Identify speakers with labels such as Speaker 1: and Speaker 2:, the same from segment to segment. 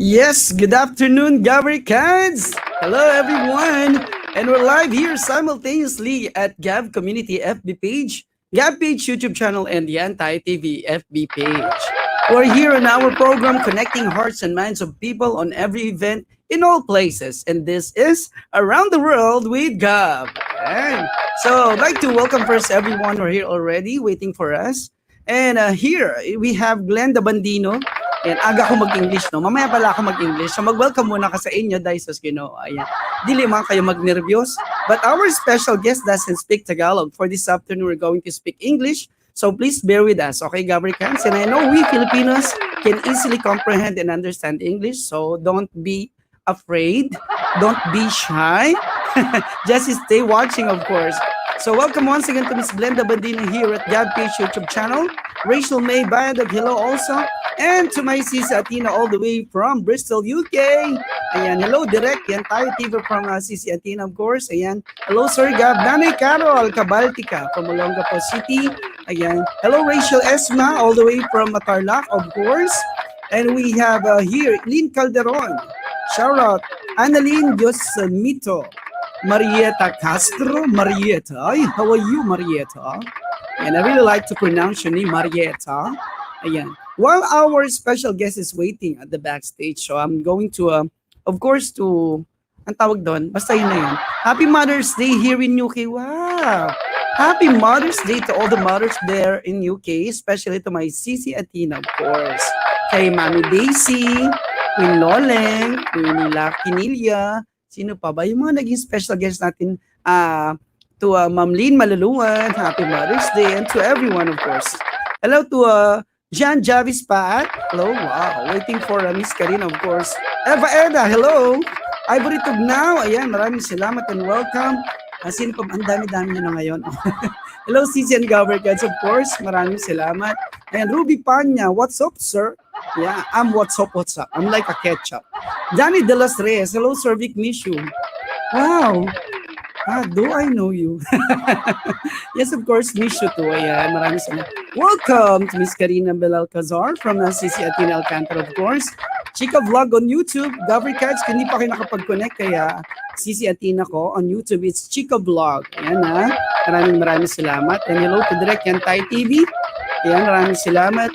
Speaker 1: Yes, good afternoon, GAVarkadz. Hello, everyone. And we're live here simultaneously at GAV Community FB page, GAV page YouTube channel, and the Anti-TV FB page. We're here in our program connecting hearts and minds of people on every event in all places. And this is Around the World with GAV. And so I'd like to welcome first everyone who are here already waiting for us. And here we have Glenda Bandino. Ayan, aga ko mag-English, no? Mamaya pala ako mag-English. So mag-welcome muna ka sa inyo, dahil sa Ginoo. Ayan. Dili man kayo mag-nervyos. But our special guest doesn't speak Tagalog. For this afternoon, we're going to speak English. So please bear with us, okay, GAVarkadz? And I know we Filipinos can easily comprehend and understand English. So don't be afraid. Don't be shy. Just stay watching, of course. So welcome once again to Miss Glenda Bandino here at GAV Page YouTube channel. Rachel May Bayadog, hello also. And to my sis Atina all the way from Bristol, UK. Ayan, hello direct. Yan tayo TV from Sisi Atina, of course. Ayan, hello Sir Gab. Nanay Carol Cabaltica from Olongapo City. Ayan, hello Rachel Esma all the way from Tarlac, of course. And we have here Lynn Calderon. Shout out Annalyn Diosmito. Marieta Castro. Marieta. Ay, how are you, Marieta? And I really like to pronounce your name, Marieta. Ayan. While our special guest is waiting at the backstage, so I'm going to, of course, ang tawag doon, basta yun na yun. Happy Mother's Day here in UK. Wow! Happy Mother's Day to all the mothers there in UK, especially to my Sisi Atina, of course. Kay Mami Daisy, Queen Loleng, Queen Kinilya, sino pa ba? Yung mga naging special guests natin, to Ma'am Lynn Maluluan, Happy Mother's Day, and to everyone, of course. Hello to Jan Javis Pat. Hello, wow. Waiting for Miss Karina, of course. Eva Eda, hello. Ivory Tugnaw, ayan, maraming salamat and welcome. Sino pa, ang dami-dami nyo na ngayon. Hello, Cici and GAVarkadz, of course. Maraming salamat. And Ruby Panya, what's up, sir? Yeah, I'm what's up. I'm like a ketchup. Danny De Las Reyes, hello, Sir Vic Mishu. Wow. Do I know you? Yes, of course, miss you too. Ayan, maraming salamat. Welcome to Miss KARINABENALCAZAR from Sisi Atina Alcantara, of course. Chika Vlog on YouTube. GAVarkadz, kung hindi pa kayo nakapag-connect, kaya Sisi Atina ko on YouTube, it's Chika Vlog. Ayan ha. Maraming salamat. And hello to Direct Yantay TV. Ayan, maraming salamat.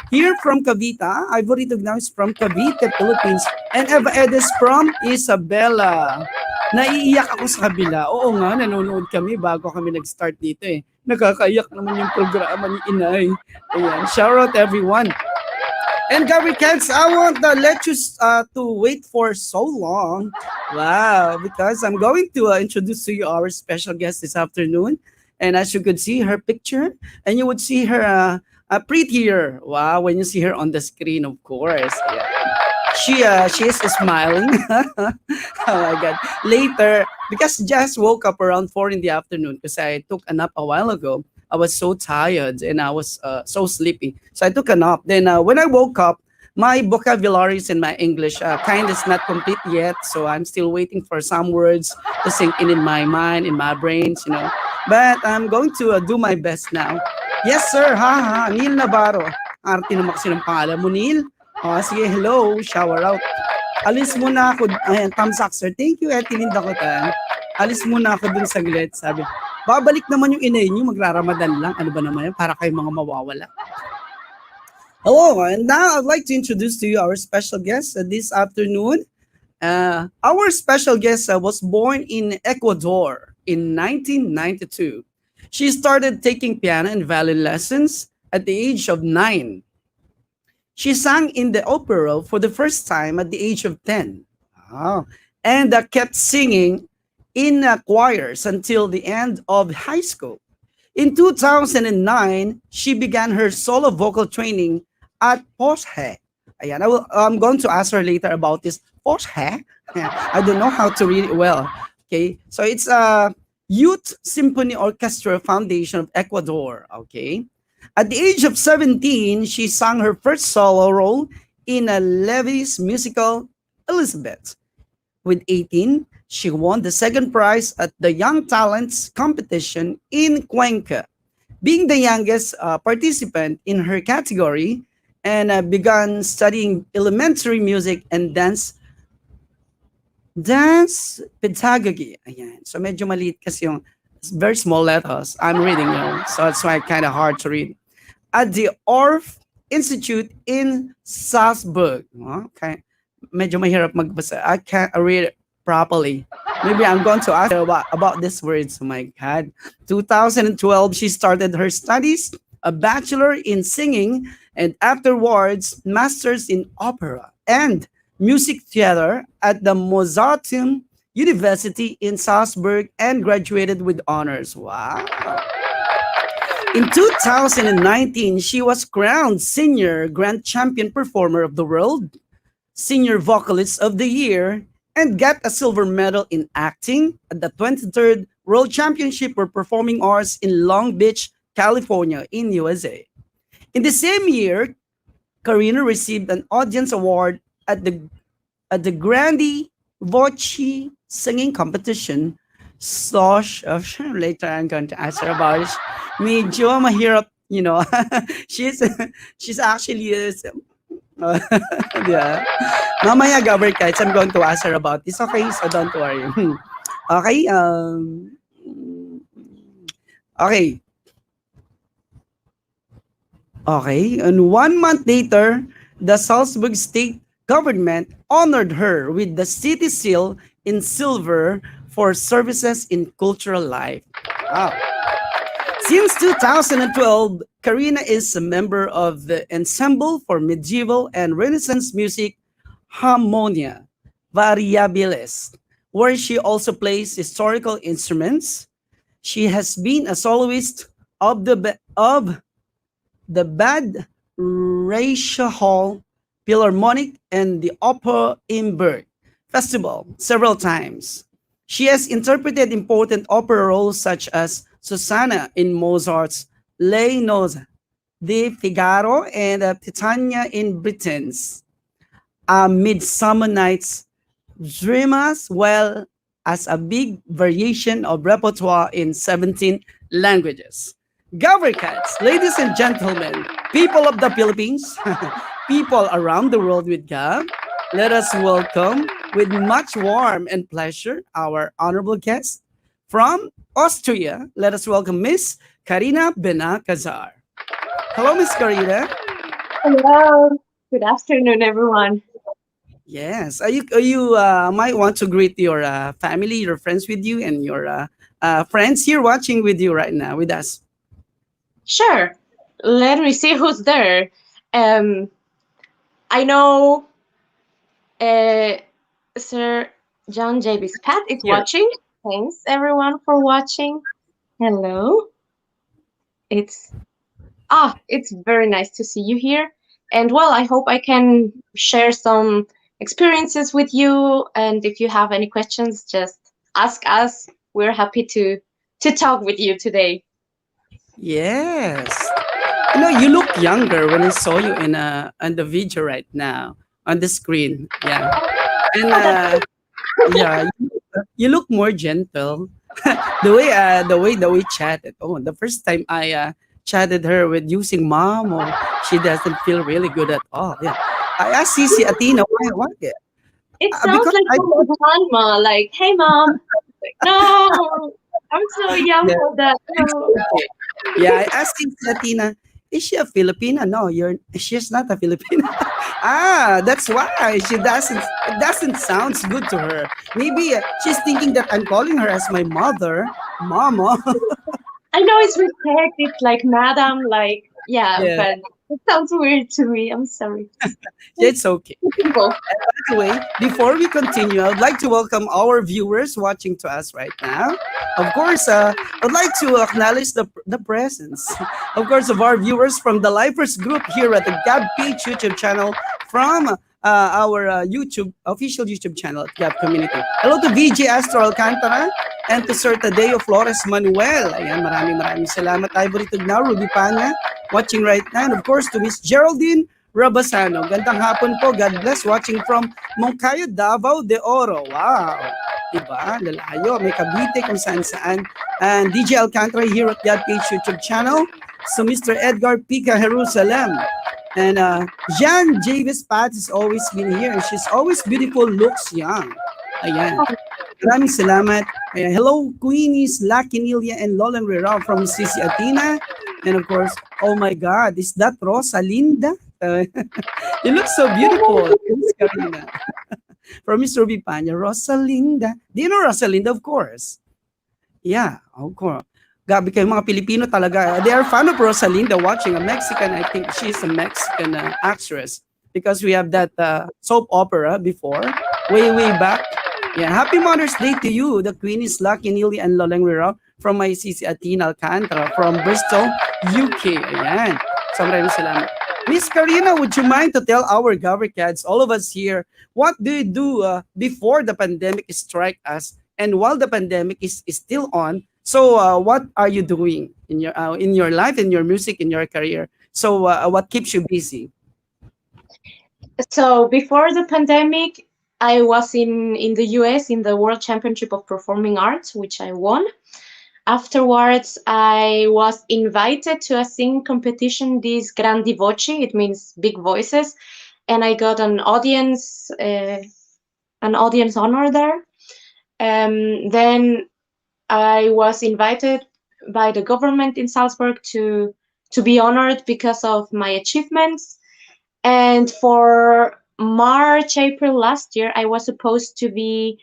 Speaker 1: Here from Cavite, Ivory Tugnaw is from Cavite, Philippines. And Eva Edes from Isabela. Naiiyak ako sa kabila. Oo nga, nanonood kami bago kami nag-start dito eh. Nakakaiyak naman yung programa ni Inay. Ayan, shout out everyone. And GAVarkadz, I won't let you to wait for so long. Wow, because I'm going to introduce to you our special guest this afternoon. And as you could see her picture, and you would see her prettier. Wow, when you see her on the screen, of course. Yeah. She is smiling. Oh my God. Later, because just woke up around 4 in the afternoon because I took a nap a while ago. I was so tired and I was so sleepy. So I took a nap. Then when I woke up, my vocabularies in my English kind of is not complete yet. So I'm still waiting for some words to sink in my mind, in my brains, you know. But I'm going to do my best now. Yes, sir. Ha. Neil Navarro. Arte naman kasi ng pangalan mo, Neil. Sige, hello, shower out. Alis muna ako, ayan, thumbs up, sir. Thank you, Etilin Dakotan. Alis muna ako dun saglit, sabi. Babalik naman yung inay nyo, magraramadan lang. Ano ba naman yan? Para kayo mga mawawala. Hello, and now I'd like to introduce to you our special guest this afternoon. Our special guest was born in Ecuador in 1992. She started taking piano and violin lessons at the age of 9. She sang in the opera for the first time at the age of 10. Wow. And kept singing in choirs until the end of high school. In 2009, she began her solo vocal training at Poshe. Ayan, I'm going to ask her later about this. Poshe? I don't know how to read it well. Okay, so it's a Youth Symphony Orchestra Foundation of Ecuador. Okay. At the age of 17, she sang her first solo role in Levy's musical Elizabeth. With 18, she won the second prize at the Young Talents competition in Cuenca, being the youngest participant in her category and began studying elementary music and dance pedagogy. Ayan. So medyo maliit kasi yung very small letters. I'm reading now, so that's why kind of hard to read. At the Orff Institute in Salzburg. Okay. Medyo mahirap magbasa. I can't read it properly. Maybe I'm going to ask her about these words. Oh my God. 2012, she started her studies, a bachelor in singing, and afterwards, masters in opera and music theater at the Mozarteum University in Salzburg and graduated with honors. Wow. In 2019, she was crowned Senior Grand Champion Performer of the World, Senior Vocalist of the Year, and got a silver medal in acting at the 23rd World Championship for Performing Arts in Long Beach, California, in USA. In the same year, Karina received an audience award at the Grandi Voci singing competition. So, later I'm going to ask her about it. Medyo mahirap, she's actually yeah. Mamaya, GAVarkadz, I'm going to ask her about this. Okay, so don't worry. Okay. Okay. Okay. And 1 month later, the Salzburg state government honored her with the city seal in silver for services in cultural life. Wow. Since 2012, Karina is a member of the Ensemble for Medieval and Renaissance Music Harmonia Variabilis, where she also plays historical instruments. She has been a soloist of the Bad Reiche Hall Philharmonic and the Opera in Berg Festival several times. She has interpreted important opera roles such as Susanna in Mozart's Les Nozze de Figaro and Titania in Britain's A Midsummer Night's Dream, as well as a big variation of repertoire in 17 languages. GAVarkadz, ladies and gentlemen, people of the Philippines, people around the world with GAV, let us welcome with much warmth and pleasure our honorable guest from Austria. Let us welcome Miss KARINABENALCAZAR. Hello, Miss Karina.
Speaker 2: Hello. Good afternoon, everyone.
Speaker 1: Yes, you might want to greet your family, your friends with you, and your friends here watching with you right now with us.
Speaker 2: Sure. Let me see who's there. Um, I know uh, Sir John J. Bispat is
Speaker 1: Here.
Speaker 2: watching. Thanks, everyone, for watching. Hello. It's it's very nice to see you here. And well, I hope I can share some experiences with you. And if you have any questions, just ask us. We're happy to talk with you today.
Speaker 1: Yes. You look younger when I saw you in on the video right now on the screen. Yeah. And yeah, you look more gentle. The way we chatted. Oh, the first time I chatted her with using mom, or she doesn't feel really good at all. Yeah. I asked Cici Athena why yeah.
Speaker 2: It sounds
Speaker 1: Because
Speaker 2: like
Speaker 1: I
Speaker 2: from a grandma, like, "Hey, mom." Like, no, I'm so young
Speaker 1: yeah,
Speaker 2: for that.
Speaker 1: it's
Speaker 2: No.
Speaker 1: okay. Yeah, I asked Cici Athena, is she a Filipina? No, she's not a Filipina. That's why it doesn't sound good to her. Maybe she's thinking that I'm calling her as my mother, mama.
Speaker 2: I know it's respect. It's like madam, like yeah,
Speaker 1: Yeah,
Speaker 2: but it sounds weird to me. I'm sorry.
Speaker 1: it's okay.
Speaker 2: People.
Speaker 1: By the way, before we continue, I'd like to welcome our viewers watching to us right now. Of course, I'd like to acknowledge the presence, of course, of our viewers from the Lifers group here at the GAV Page YouTube channel from our YouTube official YouTube channel at GAV Community. Hello to VJ Astro Alcantara and to Sir Tadeo Flores Manuel. Ayan, maraming salamat. Ivory Tugnaw, Ruby Panya, watching right now. And of course, to Miss Geraldine Rabasano. Gandang hapon po. God bless. Watching from Moncayo, Davao de Oro. Wow. Diba? Lalayo. May Cavite kung saan-saan. And DJ Alcantara here at God Page YouTube channel. So Mr. Edgar Pica Jerusalem. And Jan Javis Pat has always been here and she's always beautiful, looks young. Ayan. Maraming salamat. Ayan. Hello, Queenies, Lucky Nilia, and Lolan Rirao from Sisi Athena. And of course, oh my God, is that Rosalinda? You look so beautiful. Miss Karina. From Miss Ruby Panya, Rosalinda. Do you know Rosalinda, of course? Yeah, of course. Gabi kayo mga Pilipino talaga. They are fan of Rosalinda watching a Mexican. I think she's a Mexican actress because we have that soap opera before, way back. Yeah, happy Mother's Day to you. The Queen is Lucky Neely and Loleng Rira from my Sisi Athena Alcantara from Bristol, UK. Ayan. So maraming salamat. Miss Karina, would you mind to tell our GAVarkadz, all of us here, what do you do before the pandemic strike us and while the pandemic is still on? So what are you doing in your life, in your music, in your career? So what keeps you busy?
Speaker 2: So before the pandemic, I was in the US in the World Championship of Performing Arts, which I won. Afterwards, I was invited to a singing competition, this Grandi Voci, it means big voices, and I got an audience honor there. Then I was invited by the government in Salzburg to be honored because of my achievements. And for March, April last year, I was supposed to be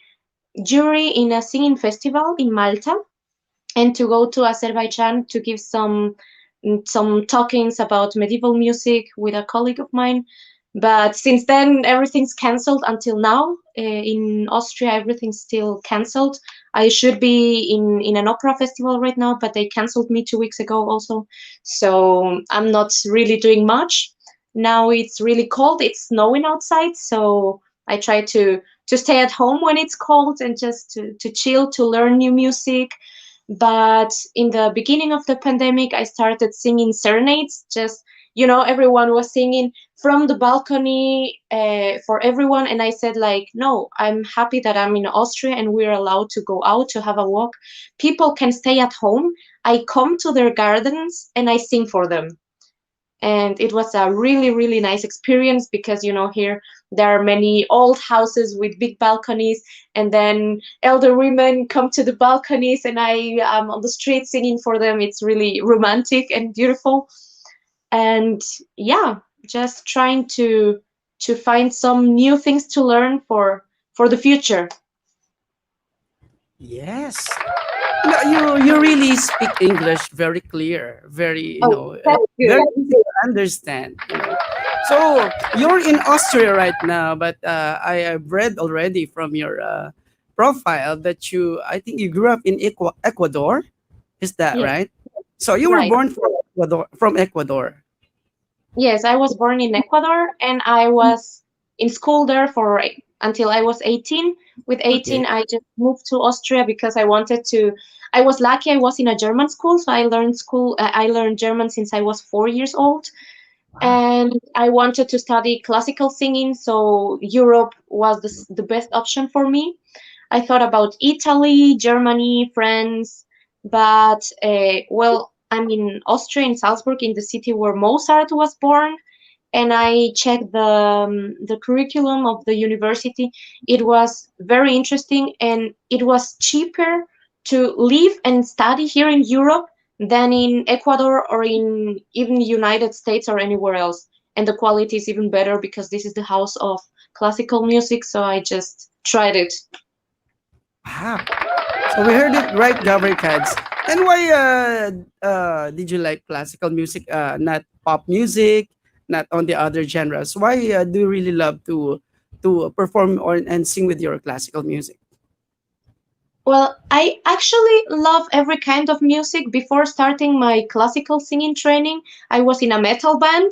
Speaker 2: jury in a singing festival in Malta and to go to Azerbaijan to give some talkings about medieval music with a colleague of mine. But since then, everything's cancelled until now. In Austria, everything's still cancelled. I should be in an opera festival right now, but they cancelled me 2 weeks ago also. So I'm not really doing much. Now it's really cold. It's snowing outside, so I try to stay at home when it's cold and just to chill, to learn new music. But in the beginning of the pandemic, I started singing serenades. Just, everyone was singing from the balcony for everyone. And I said, like, no, I'm happy that I'm in Austria and we're allowed to go out to have a walk. People can stay at home. I come to their gardens and I sing for them. And it was a really, really nice experience because, here there are many old houses with big balconies, and then elder women come to the balconies and I am on the street singing for them. It's really romantic and beautiful. And yeah, just trying to find some new things to learn for the future.
Speaker 1: Yes. You really speak English very clear, very
Speaker 2: That's good.
Speaker 1: very easy to understand. So you're in Austria right now, but I have read already from your profile that I think you grew up in Ecuador. Is that
Speaker 2: Yes,
Speaker 1: right? So you were
Speaker 2: right.
Speaker 1: born from Ecuador. From Ecuador.
Speaker 2: Yes, I was born in Ecuador and I was in school there for until I was 18. With
Speaker 1: Okay.
Speaker 2: 18, I just moved to Austria because I wanted to. I was lucky. I was in a German school, so I learned German since I was 4 years old,
Speaker 1: Wow.
Speaker 2: and I wanted to study classical singing. So Europe was the best option for me. I thought about Italy, Germany, France, but well, I'm in Austria, in Salzburg, in the city where Mozart was born, and I checked the curriculum of the university. It was very interesting, and it was cheaper to live and study here in Europe than in Ecuador or in even United States or anywhere else. And the quality is even better because this is the house of classical music, so I just tried it.
Speaker 1: Wow. So we heard it right, GAVarkadz. And why did you like classical music, not pop music, not on the other genres? Why do you really love to perform and sing with your classical music?
Speaker 2: Well, I actually love every kind of music. Before starting my classical singing training, I was in a metal band.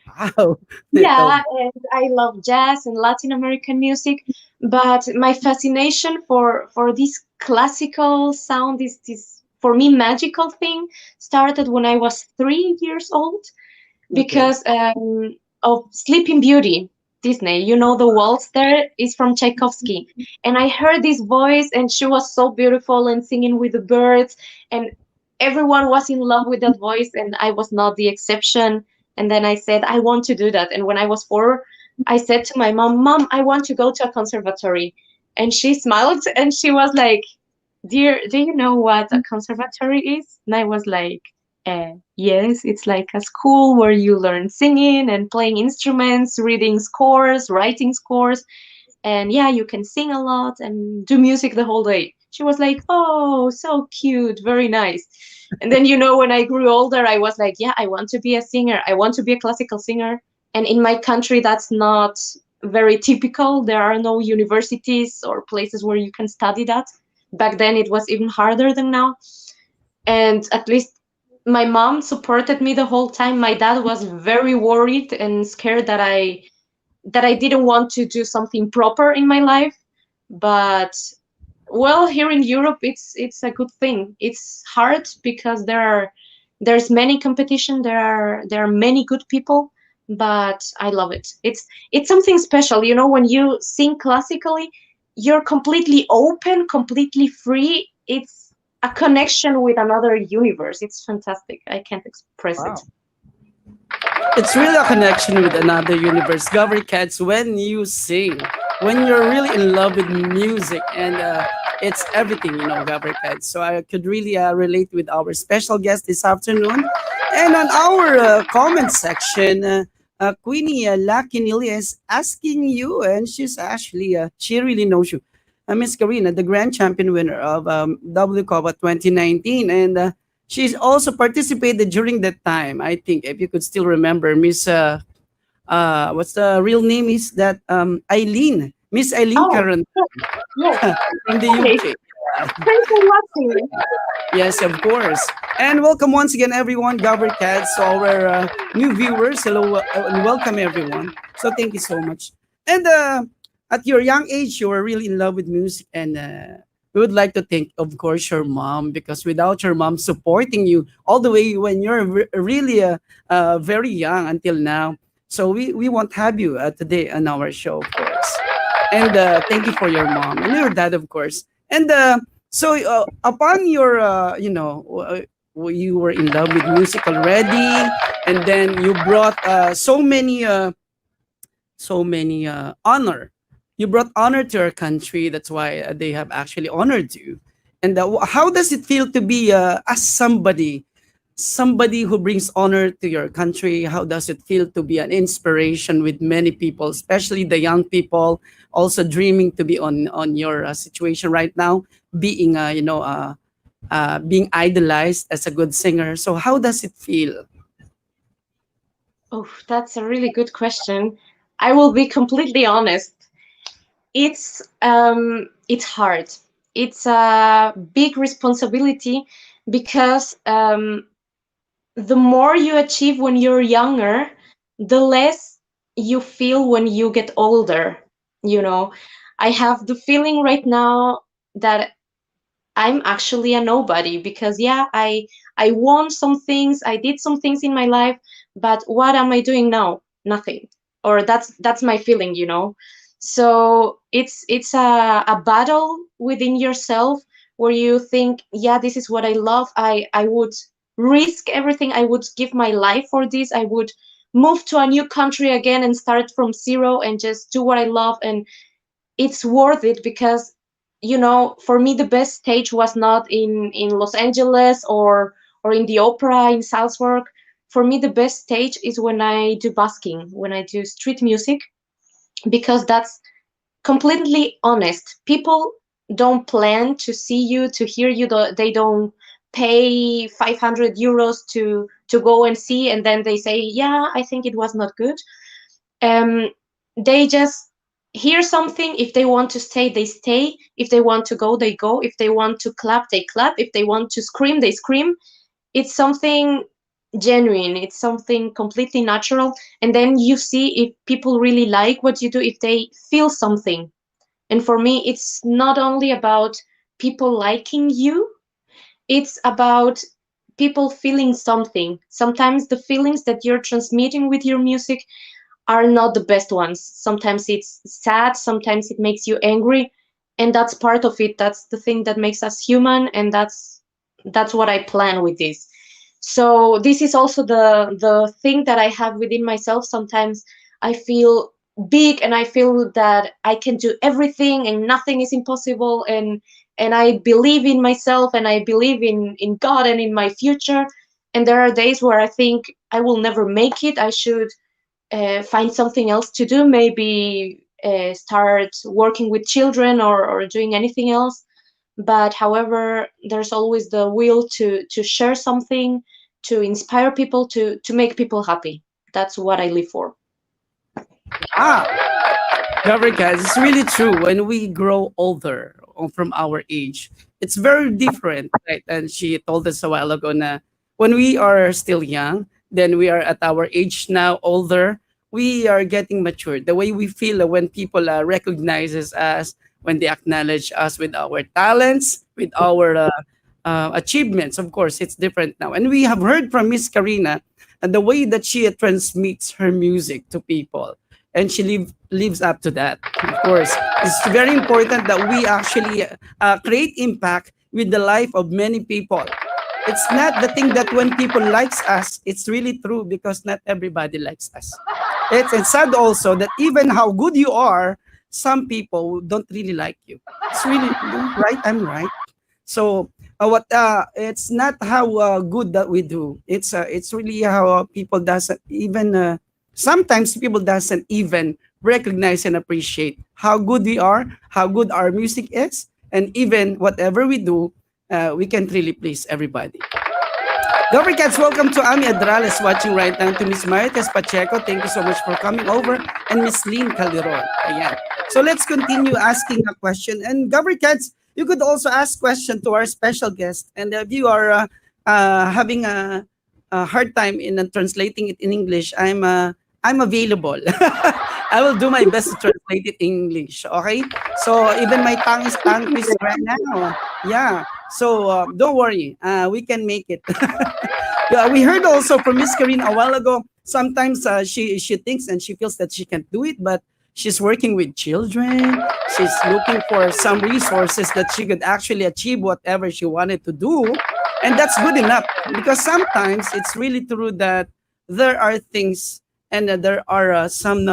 Speaker 1: Wow. Metal.
Speaker 2: Yeah, and I love jazz and Latin American music, but my fascination for this classical sound, this for me magical thing, started when I was 3 years old
Speaker 1: Okay.
Speaker 2: because of Sleeping Beauty. Disney, the waltz there is from Tchaikovsky, and I heard this voice, and she was so beautiful and singing with the birds, and everyone was in love with that voice, and I was not the exception. And then I said, I want to do that. And when I was 4, I said to my mom, Mom, I want to go to a conservatory. And she smiled and she was like, Dear, do you know what a conservatory is? And I was like, yes, it's like a school where you learn singing and playing instruments, reading scores, writing scores, and yeah, you can sing a lot and do music the whole day. She was like, oh, so cute, very nice. And then, when I grew older, I was like, yeah, I want to be a singer. I want to be a classical singer. And in my country, that's not very typical. There are no universities or places where you can study that. Back then, it was even harder than now. And at least my mom supported me the whole time. My dad was very worried and scared that I didn't want to do something proper in my life. But well, here in Europe, it's a good thing. It's hard because there's many competition. There are many good people, but I love it. It's something special. When you sing classically, you're completely open, completely free. It's a connection with another universe. It's fantastic. I can't express it.
Speaker 1: Wow. It's really a connection with another universe. GAVarkadz, when you sing, when you're really in love with music, and it's everything, GAVarkadz. So I could really relate with our special guest this afternoon. And on our comment section, Queenie Lakinili is asking you, and she's actually, she really knows you. Miss Karina, the grand champion winner of WCOVA 2019. And she's also participated during that time. I think if you could still remember, Miss what's the real name is that Eileen, Miss Eileen
Speaker 2: Oh,
Speaker 1: Caron
Speaker 2: yes.
Speaker 1: from the
Speaker 2: Hi.
Speaker 1: UK.
Speaker 2: Thanks for watching.
Speaker 1: Yes, of course. And welcome once again, everyone, GAVarkadz, to our new viewers. Hello and welcome, everyone. So thank you so much. And at your young age, you were really in love with music, and we would like to thank, of course, your mom, because without your mom supporting you all the way when you're really very young until now, so we won't have you today on our show, of course. And thank you for your mom and your dad, of course. And so upon your, you were in love with music already, and then you brought so many honor. You brought honor to our country. That's why they have actually honored you. And how does it feel to be as somebody who brings honor to your country? How does it feel to be an inspiration with many people, especially the young people, also dreaming to be on your situation right now, being being idolized as a good singer? So how does it feel?
Speaker 2: Oh, that's a really good question. I will be completely honest. It's hard. It's a big responsibility because the more you achieve when you're younger, the less you feel when you get older. You know, I have the feeling right now that I'm actually a nobody because yeah, I won some things, I did some things in my life, but what am I doing now? Nothing. Or that's my feeling. So it's a battle within yourself where you think, yeah, this is what I love. I would risk everything. I would give my life for this. I would move to a new country again and start from zero and just do what I love, and it's worth it because for me the best stage was not in Los Angeles or in the opera in Salzburg. For me the best stage is when I do busking, when I do street music, because that's completely honest. People don't plan to see you, to hear you. They don't pay 500 euros to go and see, and then they say, yeah, I think it was not good. um, they just hear something. If they want to stay, they stay. If they want to go, they go. If they want to clap, they clap. If they want to scream, they scream. It's something genuine. It's something completely natural. And then you see if people really like what you do, if they feel something. And for me, it's not only about people liking you, it's about people feeling something. Sometimes the feelings that you're transmitting with your music are not the best ones. Sometimes it's sad, sometimes it makes you angry, and that's part of it. That's the thing that makes us human, and that's what I plan with this. So this is also the thing that I have within myself. Sometimes I feel big and I feel that I can do everything and nothing is impossible, and I believe in myself and I believe in God and in my future. And there are days where I think I will never make it. I should find something else to do, maybe start working with children, or doing anything else. But however, there's always the will to share something, to inspire people, to make people happy. That's what I live for.
Speaker 1: Ah, Gavrika, it's really true. When we grow older from our age, it's very different, right? And she told us a while ago na when we are still young, then we are at our age now, older, we are getting mature. The way we feel when people recognizes us, when they acknowledge us with our talents, with our achievements, of course, it's different now. And we have heard from Miss Karina and the way that she transmits her music to people, and she lives up to that. Of course, it's very important that we actually create impact with the life of many people. It's not the thing that when people likes us, it's really true because not everybody likes us. It's sad also that even how good you are, some people don't really like you. It's really right. I'm right. So what it's not how good that we do. It's really how people doesn't even sometimes people doesn't even recognize and appreciate how good we are, how good our music is, and even whatever we do, we can really please everybody. GAVarkadz, welcome to Ami Adrales watching right now, to Miss Marites Pacheco. Thank you so much for coming over. And Miss Lynn Calderon. Ayan. So let's continue asking a question. And GAVarkadz, you could also ask question to our special guest. And if you are having a hard time in translating it in English, I'm available. I will do my best to translate it in English. Okay? So even my tongue is tongue twisted right now. Yeah. So don't worry. We can make it. Yeah, we heard also from Miss Karina a while ago. Sometimes she thinks and she feels that she can't do it, but she's working with children. She's looking for some resources that she could actually achieve whatever she wanted to do, and that's good enough. Because sometimes it's really true that there are things and there are some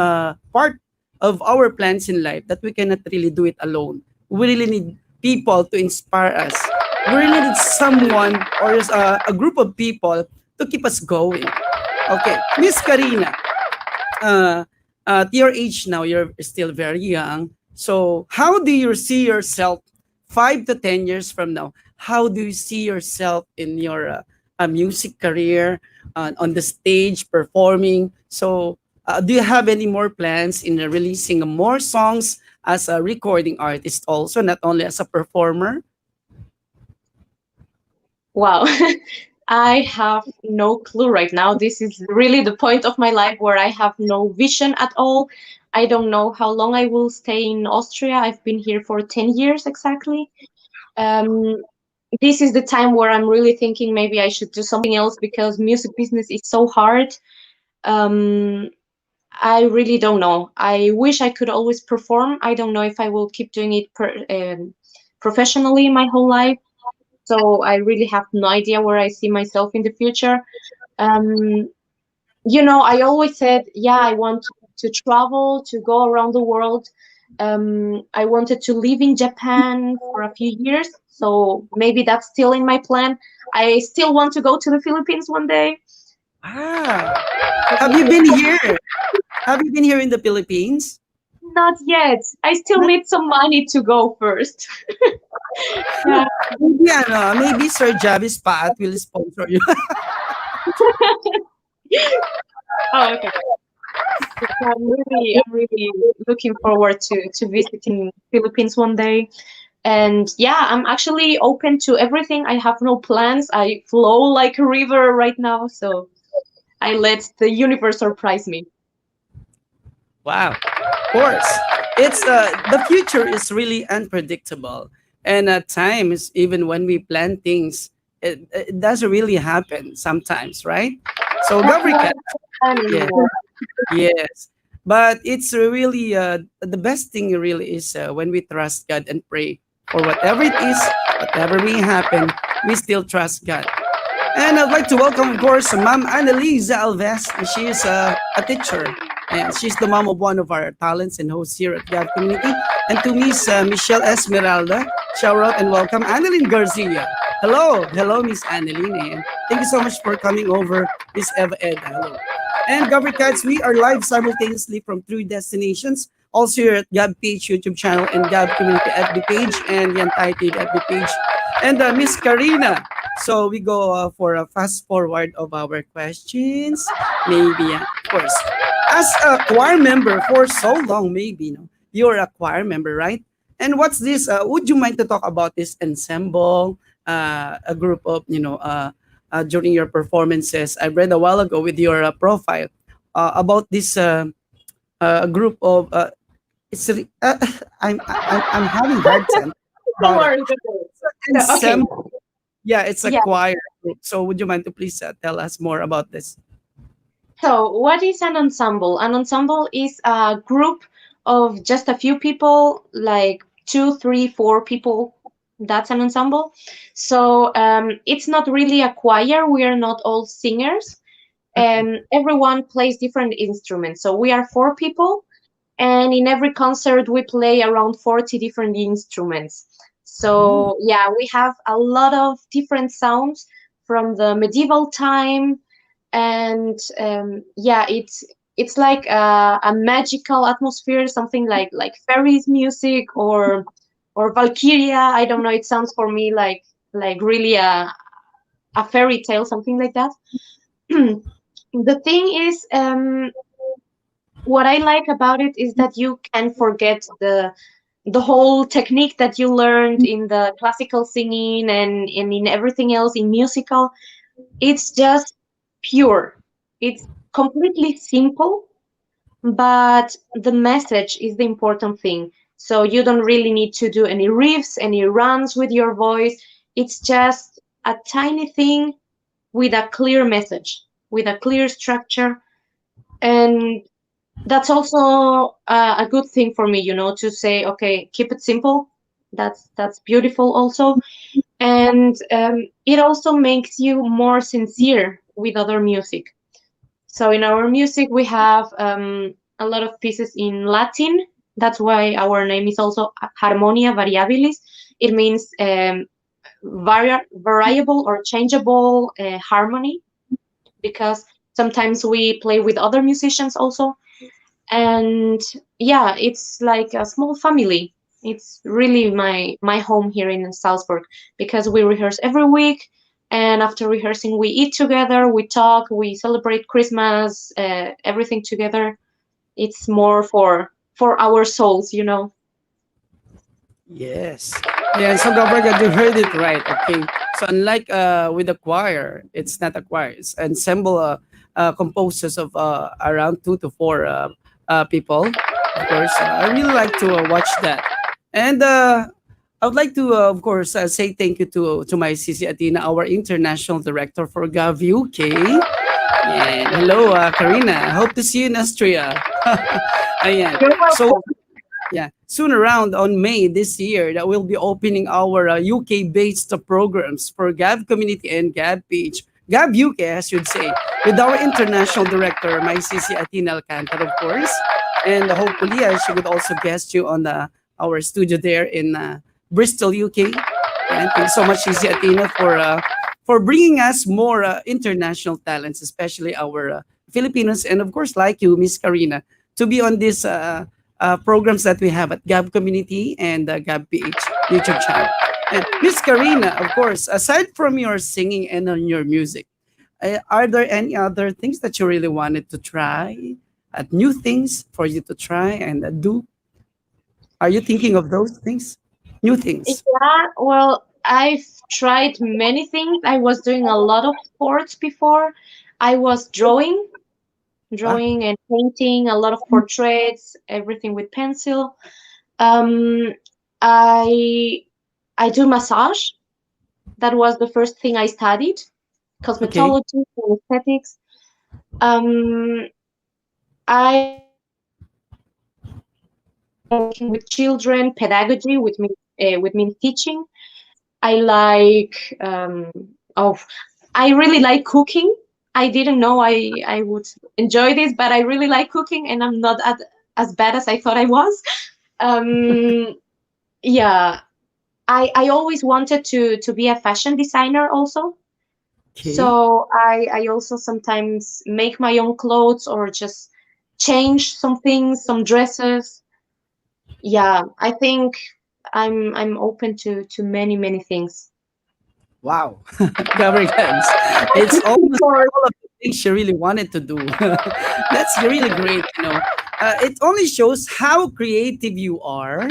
Speaker 1: part of our plans in life that we cannot really do it alone. We really need people to inspire us. We really need someone or a group of people to keep us going. Okay, Miss Karina, uh, at your age now, you're still very young. So, how do you see yourself 5 to 10 years from now? How do you see yourself in your music career, on the stage, performing? So, do you have any more plans in releasing more songs as a recording artist, also, not only as a performer?
Speaker 2: Wow. I have no clue right now. This is really the point of my life where I have no vision at all. I don't know how long I will stay in Austria. I've been here for 10 years exactly. Um, this is the time where I'm really thinking maybe I should do something else because music business is so hard. Um, I really don't know. I wish I could always perform. I don't know if I will keep doing it professionally my whole life. So I really have no idea where I see myself in the future. Um, I always said, yeah, I want to travel, to go around the world. I wanted to live in Japan for a few years, so maybe that's still in my plan. I still want to go to the Philippines one day.
Speaker 1: Ah, have you been here? Have you been here in the Philippines?
Speaker 2: Not yet. I still need some money to go first. Yeah.
Speaker 1: Maybe, maybe Sir Javis Pat will sponsor you.
Speaker 2: Oh, okay. I'm really looking forward to visiting Philippines one day. And yeah, I'm actually open to everything. I have no plans. I flow like a river right now, so I let the universe surprise me.
Speaker 1: Wow, of course. It's the future is really unpredictable, and at times, even when we plan things, it doesn't really happen sometimes, right? So,
Speaker 2: That's why
Speaker 1: Gavrika,
Speaker 2: I'm
Speaker 1: yeah,
Speaker 2: anymore.
Speaker 1: yes, but it's really the best thing really is when we trust God and pray for whatever it is, whatever may happen, we still trust God. And I'd like to welcome, of course, Ma'am Annalisa Alves. She is a teacher, and she's the mom of one of our talents and hosts here at GAV Community. And to Miss Michelle Esmeralda, shout out and welcome Annalyn Garcia. Hello, Miss Annalyn, and thank you so much for coming over, Miss Eva Ed. Hello. And GAVarkadz, we are live simultaneously from three destinations. Also here at GAV Page YouTube channel and GAV Community FB page and the entire FB page. And Miss Karina. So we go for a fast forward of our questions. Maybe, of course. As a choir member for so long, maybe, no? You're a choir member, right? And what's this? Would you mind to talk about this ensemble, a group of, during your performances? I read a while ago with your profile about this group of. It's I'm having hard time
Speaker 2: Don't
Speaker 1: about it.
Speaker 2: worry, don't worry. Okay,
Speaker 1: Ensemble. Yeah, it's a
Speaker 2: yeah.
Speaker 1: choir group. So would you mind to please tell us more about this?
Speaker 2: So, what is an ensemble? An ensemble is a group of just a few people, like two, three, four people. That's an ensemble. So, it's not really a choir. We are not all singers,
Speaker 1: Okay.
Speaker 2: and everyone plays different instruments. So, we are four people, and in every concert, we play around 40 different instruments.
Speaker 1: Mm,
Speaker 2: So, yeah, we have a lot of different sounds from the medieval time, and yeah, it's like a magical atmosphere, something like fairies music or Valkyria. I don't know, it sounds for me like really a fairy tale, something like that. The thing is, what I like about it is that you can forget the whole technique that you learned in the classical singing and in everything else in musical. It's just pure. It's completely simple, but the message is the important thing. So you don't really need to do any riffs, any runs with your voice. It's just a tiny thing with a clear message, with a clear structure. And that's also a good thing for me, to say, okay, keep it simple. That's beautiful also. And it also makes you more sincere with other music. So in our music, we have a lot of pieces in Latin. That's why our name is also Harmonia Variabilis. It means variable or changeable harmony, because sometimes we play with other musicians also. And yeah, it's like a small family. It's really my home here in Salzburg, because we rehearse every week, and after rehearsing we eat together, we talk, we celebrate Christmas, everything together. It's more for our souls.
Speaker 1: yes. Yeah, so Gabriel, you heard it right. Okay. So unlike with the choir, it's not a choir. It's ensemble composes of around two to four people. Of course, I really like to watch that. And I would like to, of course, say thank you to my Sisi Atina, our international director for GAV UK. And hello, Karina. I hope to see you in Austria. Ayan.
Speaker 2: You're
Speaker 1: So
Speaker 2: welcome.
Speaker 1: yeah, soon around on May this year, that we'll be opening our UK-based programs for GAV Community and GAV Page. GAV UK, I should say, with our international director, my Sisi Atina Alcantara, of course. And hopefully, she would also guest you on our studio there in Bristol, UK. And thanks so much, Sisi Atina, for bringing us more international talents, especially our Filipinos, and of course, like you, Miss Karina, to be on this programs that we have at GAV Community and GAV PH YouTube channel. And Miss Karina, of course, aside from your singing and on your music, are there any other things that you really wanted to try? New things for you to try and do? Are you thinking of those things? New things?
Speaker 2: Yeah, well, I've tried many things. I was doing a lot of sports before. I was
Speaker 1: Ah,
Speaker 2: drawing and painting, a lot of portraits, everything with pencil. Um, I I do massage. That was the first thing I studied,
Speaker 1: okay.
Speaker 2: cosmetology and aesthetics. Um, I working with children, pedagogy, with me teaching. I like oh, I really like cooking. I didn't know I would enjoy this, but I really like cooking, and I'm not as bad as I thought I was. Um, yeah, I always wanted to be a fashion designer also.
Speaker 1: Okay.
Speaker 2: So I also sometimes make my own clothes or just change some things, some dresses. Yeah, I think I'm open to many things.
Speaker 1: Wow. GAVarkadz. It's almost
Speaker 2: For
Speaker 1: all of the things she really wanted to do. That's really great, you know. It only shows how creative you are,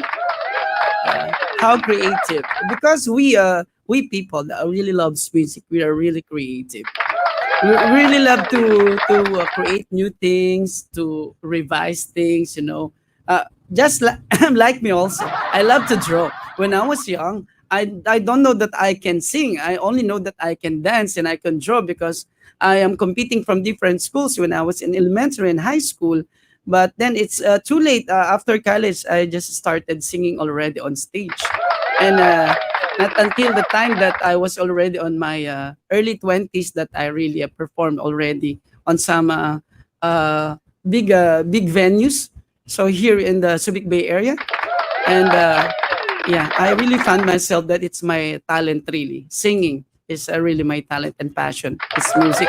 Speaker 1: how creative. Because we people that really loves music, we are really creative. We really love to create new things, to revise things, you know. Just like me also, I love to draw. When I was young, I don't know that I can sing. I only know that I can dance and I can draw because I am competing from different schools when I was in elementary and high school. But then it's too late. After college, I just started singing already on stage, and not until the time that I was already on my early 20s that I really performed already on some big venues. So here in the Subic Bay area, and yeah, I really found myself that it's my talent really. Singing is really my talent and passion. It's music.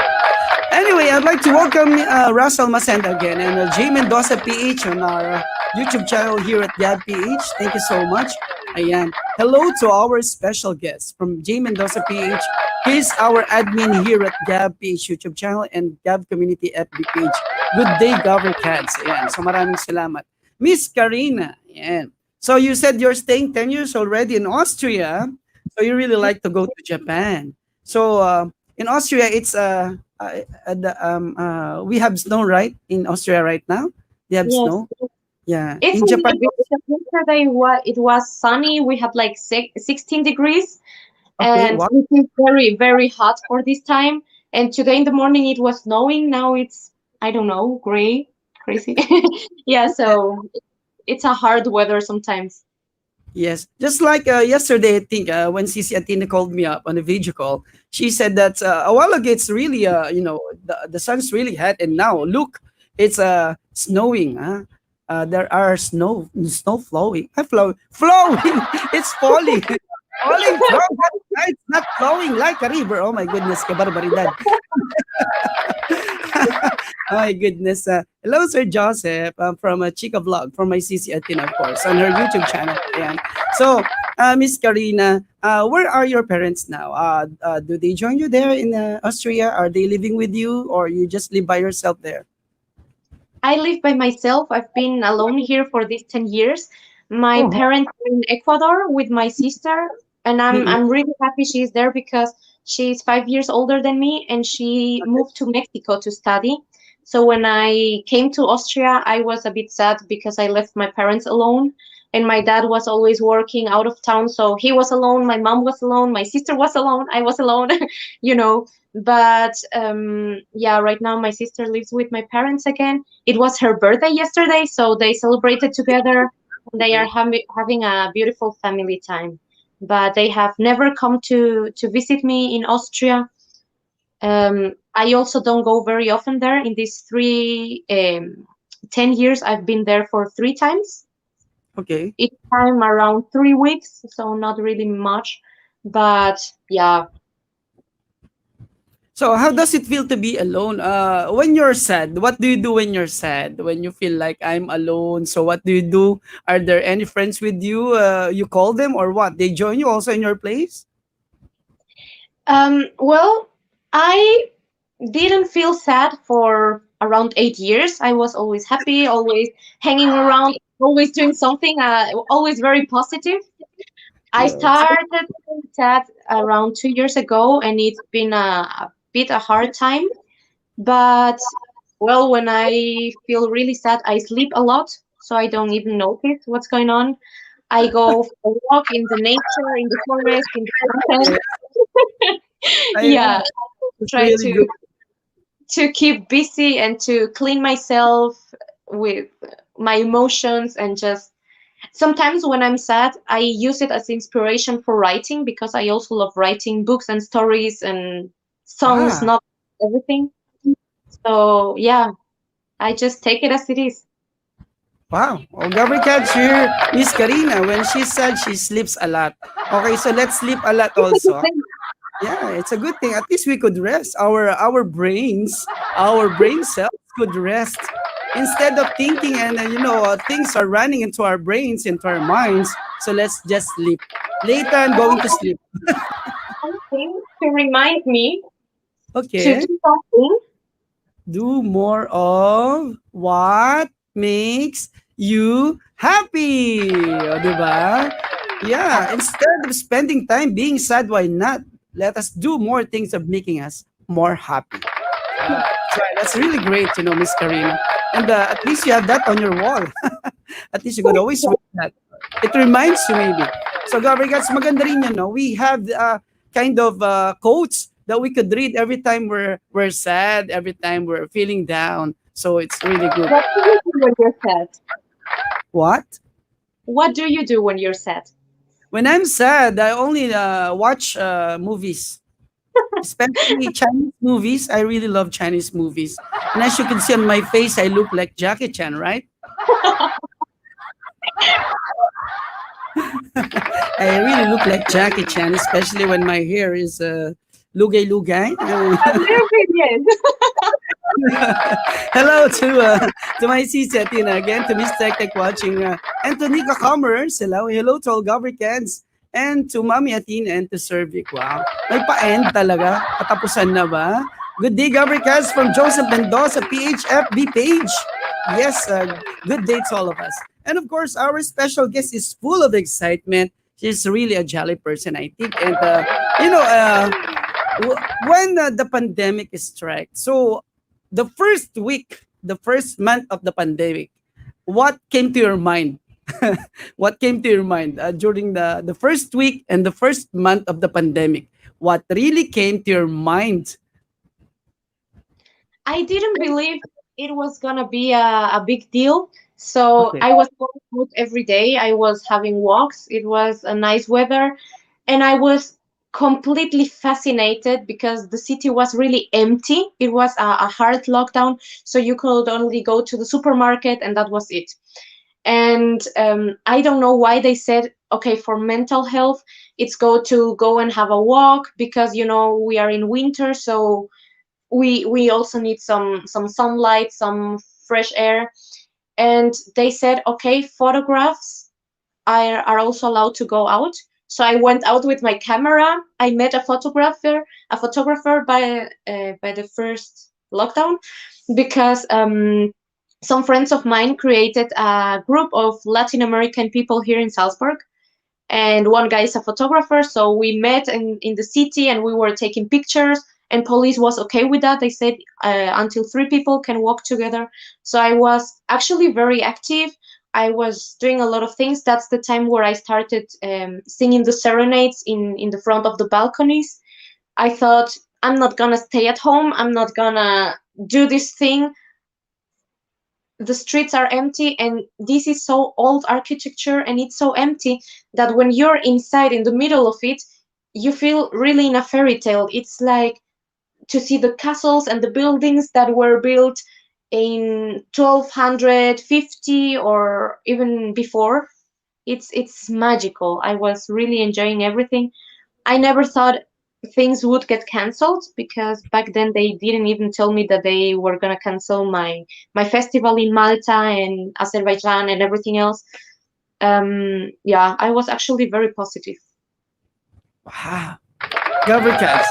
Speaker 1: Anyway, I'd like to welcome Russell Masenda again and J Mendoza PH on our YouTube channel here at GAV PH. Thank you so much. Ayan. Hello to our special guest from J Mendoza PH. He's our admin here at GAV PH YouTube channel and GAV Community FB page. Good day, GAVarkadz. Ayan. So maraming salamat. Miss Karina. Ayan. So you said you're staying 10 years already in Austria. So you really like to go to Japan. So in Austria, it's we have snow right in Austria right now. They have
Speaker 2: yes,
Speaker 1: snow. Yeah.
Speaker 2: it's
Speaker 1: In
Speaker 2: a
Speaker 1: Japan,
Speaker 2: little bit. Yesterday it was sunny. We had like 16 degrees,
Speaker 1: okay.
Speaker 2: and
Speaker 1: Wow.
Speaker 2: it is very hot for this time. And today in the morning it was snowing. Now it's, I don't know, gray, crazy. Yeah, so it's a hard weather sometimes.
Speaker 1: Yes. Just like yesterday, I think when Cici Atina called me up on a video call, she said that a while ago it's really the sun's really hot, and now look, it's snowing. Huh? There are snow flowing. Flowing. It's falling. Falling from the sky. It's not flowing like a river. Oh my goodness, que barbaridad. Oh my goodness. Hello, Sir Joseph, from Chica Vlog, from my CC Atina, of course, on her YouTube channel. Ayan. So, Miss Karina, where are your parents now? Do they join you there in Austria? Are they living with you, or you just live by yourself there?
Speaker 2: I live by myself. I've been alone here for these 10 years. My
Speaker 1: Oh,
Speaker 2: parents are in Ecuador with my sister, and
Speaker 1: mm-mm.
Speaker 2: I'm really happy she's there because she's 5 years older than me and she moved to Mexico to study. So when I came to Austria, I was a bit sad because I left my parents alone. And my dad was always working out of town, so he was alone, my mom was alone, my sister was alone, I was alone, you know. But yeah, right now my sister lives with my parents again. It was her birthday yesterday, so they celebrated together. They are
Speaker 1: Okay.
Speaker 2: having a beautiful family time. But they have never come to visit me in Austria. I also don't go very often there. In these 10 years, I've been there for 3 times.
Speaker 1: Okay.
Speaker 2: Each time around 3 weeks, so not really much. But yeah,
Speaker 1: So, how does it feel to be alone? When you're sad, what do you do when you're sad? When you feel like I'm alone, so what do you do? Are there any friends with you? You call them or what? They join you also in your place?
Speaker 2: well, I didn't feel sad for around 8 years. I was always happy, always hanging around, always doing something, always very positive. I
Speaker 1: Yes.
Speaker 2: started feeling sad around 2 years ago, and it's been a bit a hard time. But well, when I feel really sad, I sleep a lot, so I don't even notice what's going on. I go for a walk in the nature, in the forest, in the mountains.
Speaker 1: Yes. I
Speaker 2: Yeah,
Speaker 1: It's
Speaker 2: try
Speaker 1: really good.
Speaker 2: to keep busy and to clean myself with my emotions, and just sometimes when I'm sad, I use it as inspiration for writing because I also love writing books and stories and songs,
Speaker 1: Wow.
Speaker 2: not everything. So yeah, I just take it as it is.
Speaker 1: Wow. Oh, Gabri catch here, Miss Karina, when she said she sleeps a lot. Okay, so let's sleep a lot
Speaker 2: It's a good
Speaker 1: also.
Speaker 2: thing.
Speaker 1: Yeah, it's a good thing. At least we could rest. Our brain cells could rest instead of thinking, and things are running into our brains, into our minds. So let's just sleep. Later, I'm going to sleep.
Speaker 2: Something to remind me to
Speaker 1: Okay.
Speaker 2: do something.
Speaker 1: Do more of what makes you happy. O, di ba? Yeah, instead of spending time being sad, why not? Let us do more things of making us more happy. That's right. That's really great, Miss Karina. And at least you have that on your wall. At least you could always read that. It reminds you maybe. So, Gabriels, maganda rin yun, no? We have kind of quotes that we could read every time we're sad, every time we're feeling down. So it's really good.
Speaker 2: What do you do when you're sad?
Speaker 1: What?
Speaker 2: What do you do when you're sad?
Speaker 1: When I'm sad, I only watch movies, especially Chinese movies. I really love Chinese movies. And as you can see on my face, I look like Jackie Chan, right? I really look like Jackie Chan, especially when my hair is lugay-lugay.
Speaker 2: A little bit, yes.
Speaker 1: Hello to my sis Athena, again to Miss Tech Tech watching, and to Nika Commerce. Hello to all Gavrikans, and to Mami Athena and to Servic. Wow, may pa-end talaga. Katapusan na ba? Good day, Gavrikans, from Joseph Mendoza, PHFB page. Yes, good day to all of us. And of course, our special guest is full of excitement. She's really a jolly person, I think. And, you know, uh, when the pandemic struck, so the first month of the pandemic, what came to your mind? What came to your mind during the first week and the first month of the pandemic? What really came to your mind?
Speaker 2: I didn't believe it was gonna be a big deal. So
Speaker 1: Okay.
Speaker 2: I was going out every day. I was having walks. It was a nice weather, and I was completely fascinated because the city was really empty. It was a hard lockdown, so you could only go to the supermarket, and that was it. And I don't know why they said, okay, for mental health, it's go and have a walk because we are in winter, so we also need some sunlight, some fresh air. And they said, okay, photographs are also allowed to go out. So I went out with my camera. I met a photographer by the first lockdown because some friends of mine created a group of Latin American people here in Salzburg, and one guy is a photographer, so we met in the city and we were taking pictures, and police was okay with that. They said until three people can walk together. So I was actually very active. I was doing a lot of things. That's the time where I started singing the serenades in the front of the balconies. I thought, I'm not gonna stay at home, I'm not gonna do this thing. The streets are empty, and this is so old architecture and it's so empty that when you're inside in the middle of it, you feel really in a fairy tale. It's like to see the castles and the buildings that were built in 1250 or even before. It's magical. I was really enjoying everything. I never thought things would get canceled because back then they didn't even tell me that they were gonna cancel my festival in Malta and Azerbaijan and everything else. Yeah, I was actually very positive.
Speaker 1: Wow. Gavrikaz,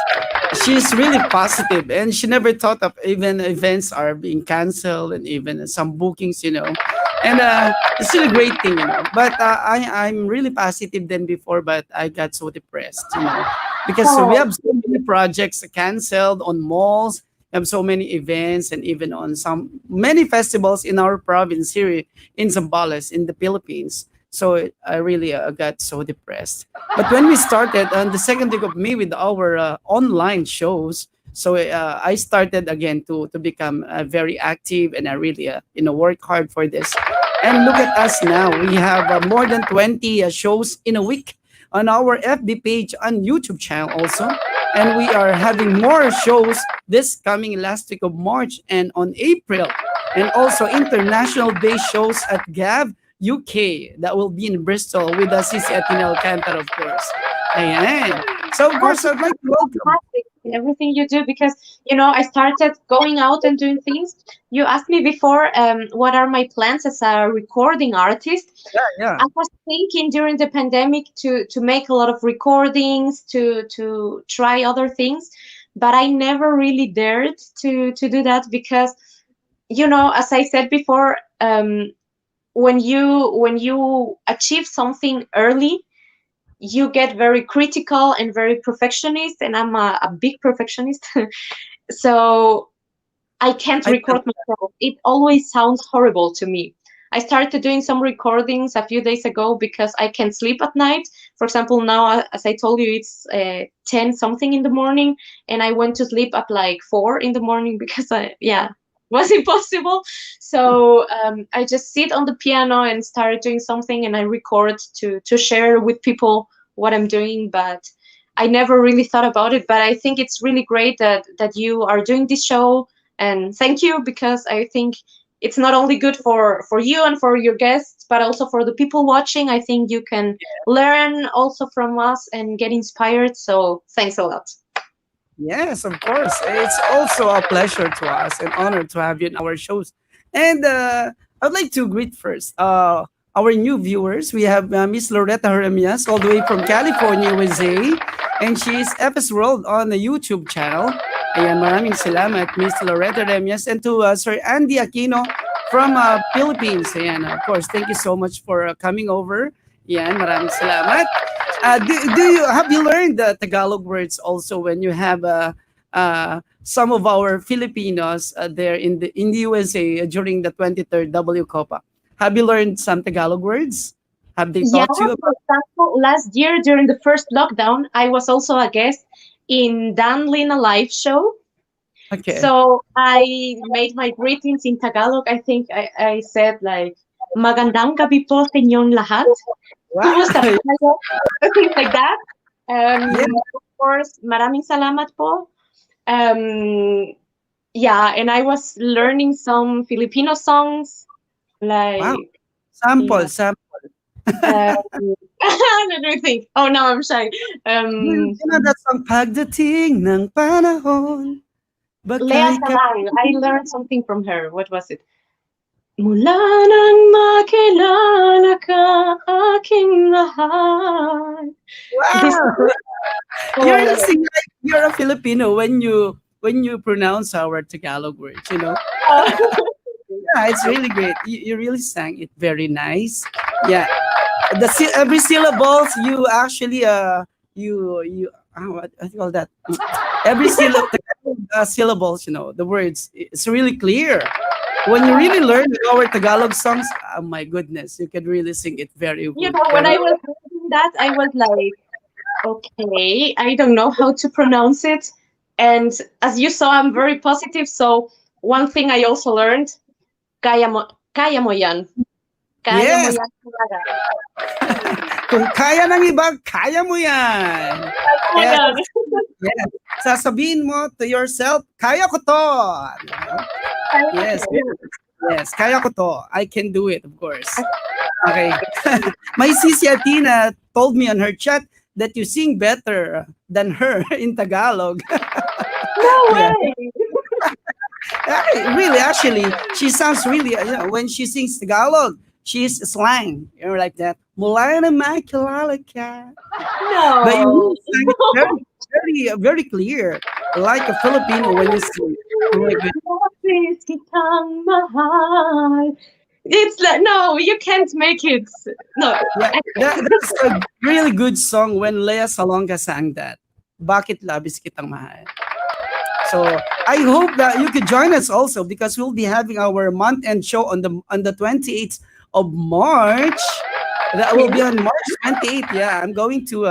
Speaker 1: she's really positive, and she never thought of even events are being canceled and even some bookings. And it's still a great thing. But I'm really positive than before, but I got so depressed, because we
Speaker 2: Oh,
Speaker 1: have so many projects canceled on malls. We have so many events and even on some many festivals in our province here in Zambales in the Philippines. So I really got so depressed. But when we started on the second week of May with our online shows, so I started again to become very active, and I really work hard for this. And look at us now. We have more than 20 shows in a week on our FB page on YouTube channel also. And we are having more shows this coming last week of March and on April. And also international based shows at GAV UK that will be in Bristol with Sisi Atina Alcantara, of course. Ayan. So of course, I'd like to welcome.
Speaker 2: Fantastic in everything you do because I started going out and doing things. You asked me before, what are my plans as a recording artist.
Speaker 1: Yeah, yeah.
Speaker 2: I was thinking during the pandemic to make a lot of recordings, to try other things, but I never really dared to do that because as I said before, when you achieve something early, you get very critical and very perfectionist, and I'm a big perfectionist. So I can't
Speaker 1: I
Speaker 2: record myself. It always sounds horrible to me. I started doing some recordings a few days ago because I can't sleep at night. For example, now, as I told you, it's 10 something in the morning, and I went to sleep at like 4 in the morning because was impossible. So I just sit on the piano and started doing something, and I record to share with people what I'm doing. But I never really thought about it. But I think it's really great that you are doing this show, and thank you, because I think it's not only good for you and for your guests, but also for the people watching. I think you can learn also from us and get inspired. So thanks a lot.
Speaker 1: Yes, of course. It's also a pleasure to us, an honor to have you in our shows. And I'd like to greet first our new viewers. We have Miss Loretta Jeremias, all the way from California, USA. And she is FS World on the YouTube channel. Ayan, maraming salamat, Miss Loretta Jeremias. And to Sir Andy Aquino from Philippines. Ayan, of course, thank you so much for coming over. Ayan, maraming salamat. Do you have you learned the Tagalog words also when you have some of our Filipinos there in the USA during the 23rd W Copa? Have you learned some Tagalog words? Have they
Speaker 2: Yeah,
Speaker 1: taught you
Speaker 2: for
Speaker 1: about?
Speaker 2: example, last year during the first lockdown, I was also a guest in Dan Lina live show.
Speaker 1: Okay.
Speaker 2: So I made my greetings in Tagalog. I think I said like, Magandang gabi po sa inyong lahat.
Speaker 1: Wow.
Speaker 2: Kumusta po kayo? Things like that.
Speaker 1: Yeah.
Speaker 2: Of course, maraming salamat po. Yeah, and I was learning some Filipino songs,
Speaker 1: Wow.
Speaker 2: like,
Speaker 1: Sample,
Speaker 2: yeah.
Speaker 1: sample.
Speaker 2: Let me think. Oh, no, I'm shy.
Speaker 1: You know that song, Pagdating ng panahon,
Speaker 2: Lea
Speaker 1: baka ikaw.
Speaker 2: Sarang. I learned something from her. What was it? Mula nang makilala ka, aking mahal. This.
Speaker 1: Wow. You're a
Speaker 2: Oh,
Speaker 1: singer, like you're a Filipino when you pronounce our Tagalog words, you know. Yeah, it's really great. You really sang it very nice. Yeah, every syllables you actually what do you call that? Every syllables, you know, the words, it's really clear. When you really learn our Tagalog songs, oh my goodness, you can really sing it very good.
Speaker 2: when
Speaker 1: Very
Speaker 2: I was reading that, I was like, okay, I don't know how to pronounce it. And as you saw, I'm very positive. So one thing I also learned, kaya mo yan. Kaya mo
Speaker 1: yes.
Speaker 2: yan talaga.
Speaker 1: Kung kaya ng iba, kaya mo yan.
Speaker 2: Oh my
Speaker 1: Kaya,
Speaker 2: God.
Speaker 1: yes. Sasabihin mo to yourself, kaya ko to. Yes. Yes, kaya ko to. I can do it, of course. Okay. My Sisi Atina told me on her chat that you sing better than her in Tagalog.
Speaker 2: No
Speaker 1: Yeah.
Speaker 2: way.
Speaker 1: Really, actually, she sounds really, when she sings Tagalog, she's slang, like that. Mula na makilala ka. But you
Speaker 2: No.
Speaker 1: really sang it very, very, very clear, like a Filipino when you sing. Oh my goodness.
Speaker 2: Lapis kitang mahal. It's like, no, you can't make it. No.
Speaker 1: Yeah, that's a really good song when Lea Salonga sang that. Bakit labis kitang mahal? So I hope that you could join us also because we'll be having our month-end show on the 28th of March. That will be on March 28th. Yeah, I'm going to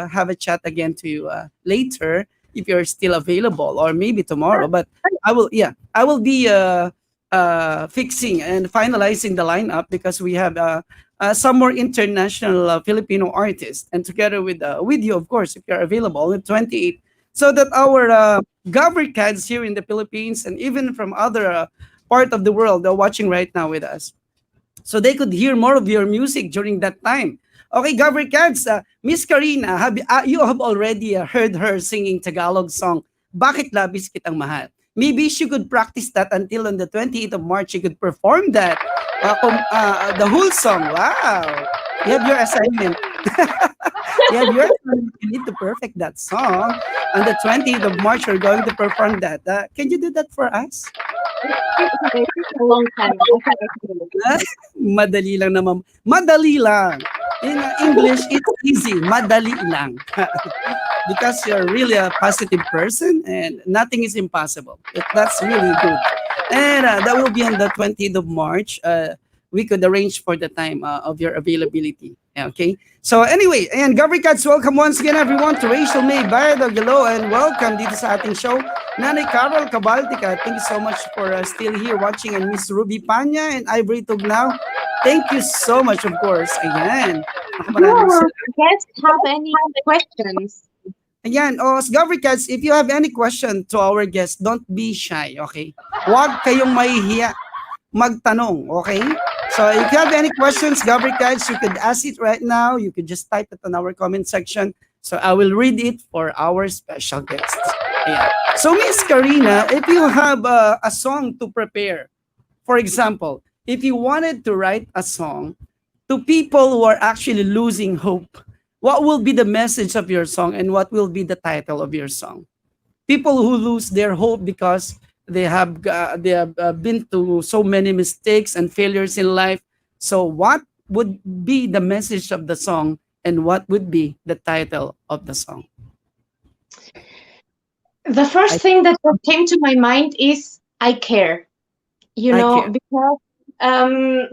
Speaker 1: have a chat again to you later if you're still available, or maybe tomorrow. But I will be fixing and finalizing the lineup because we have some more international Filipino artists, and together with you, of course, if you're available on the 28th, so that our GAVarkadz here in the Philippines and even from other part of the world are watching right now with us, so they could hear more of your music during that time. Okay, GAVarkadz, Miss Karina, you have already heard her singing Tagalog song, Bakit Labis Kitang Mahal. Maybe she could practice that until on the 28th of March, she could perform that, the whole song. Wow, you have your assignment. You have your assignment. You need to perfect that song. On the 20th of March, you're going to perform that. Can you do that for us?
Speaker 2: It took a long time. I think I can do it.
Speaker 1: Madali lang naman. Madali lang. In English, it's easy. Madali lang. Because you're really a positive person and nothing is impossible. That's really good. And that will be on the 20th of March. We could arrange for the time of your availability. Okay. So anyway, and GAVarkadz, welcome once again everyone to Rachel May Bayadog. Hello and welcome dito sa ating show. Nanay Carol Cabaltica, thank you so much for still here watching, and Miss Ruby Panya and Ivory Tugnaw. Thank you so much, of course. Ayan. Maraming
Speaker 2: Do
Speaker 1: salamat.
Speaker 2: guests have any questions?
Speaker 1: Ayan, GAVarkadz, if you have any question to our guests, don't be shy, okay? Huwag kayong mahihiya magtanong, okay? So if you have any questions, GAVarkadz, you could ask it right now. You could just type it on our comment section. So I will read it for our special guests. Ayan. So Miss Karina, if you have a song to prepare, for example, if you wanted to write a song to people who are actually losing hope, what will be the message of your song and what will be the title of your song? People who lose their hope because they have been through so many mistakes and failures in life. So what would be the message of the song and what would be the title of the song?
Speaker 2: The first
Speaker 1: I,
Speaker 2: thing that came to my mind is I care. You
Speaker 1: I
Speaker 2: know,
Speaker 1: care.
Speaker 2: because um,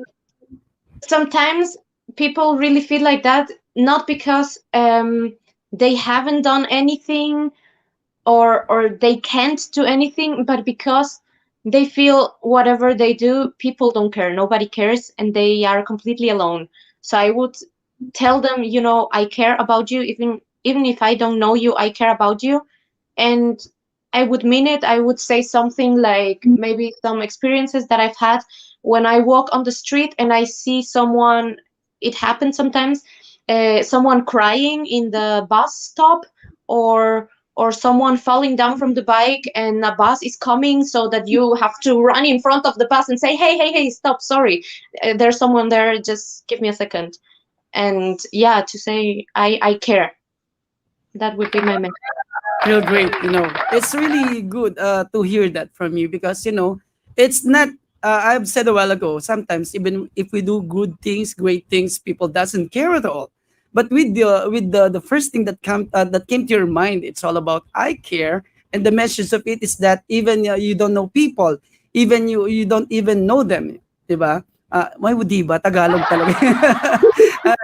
Speaker 2: sometimes people really feel like that, not because they haven't done anything or they can't do anything, but because they feel whatever they do, people don't care, nobody cares, and they are completely alone. So I would tell them, you know, I care about you, even if I don't know you, I care about you. And I would mean it. I would say something like maybe some experiences that I've had when I walk on the street and I see someone. It happens sometimes, someone crying in the bus stop, or someone falling down from the bike and a bus is coming, so that you have to run in front of the bus and say, hey, stop, sorry, there's someone there, just give me a second. And yeah, to say I care. That would be my message.
Speaker 1: Feel great. It's really good to hear that from you because it's not. I've said a while ago. Sometimes even if we do good things, great things, people doesn't care at all. But with the first thing that came to your mind, it's all about I care, and the message of it is that even you don't know people, even you don't even know them, diba? May diba Tagalog talaga.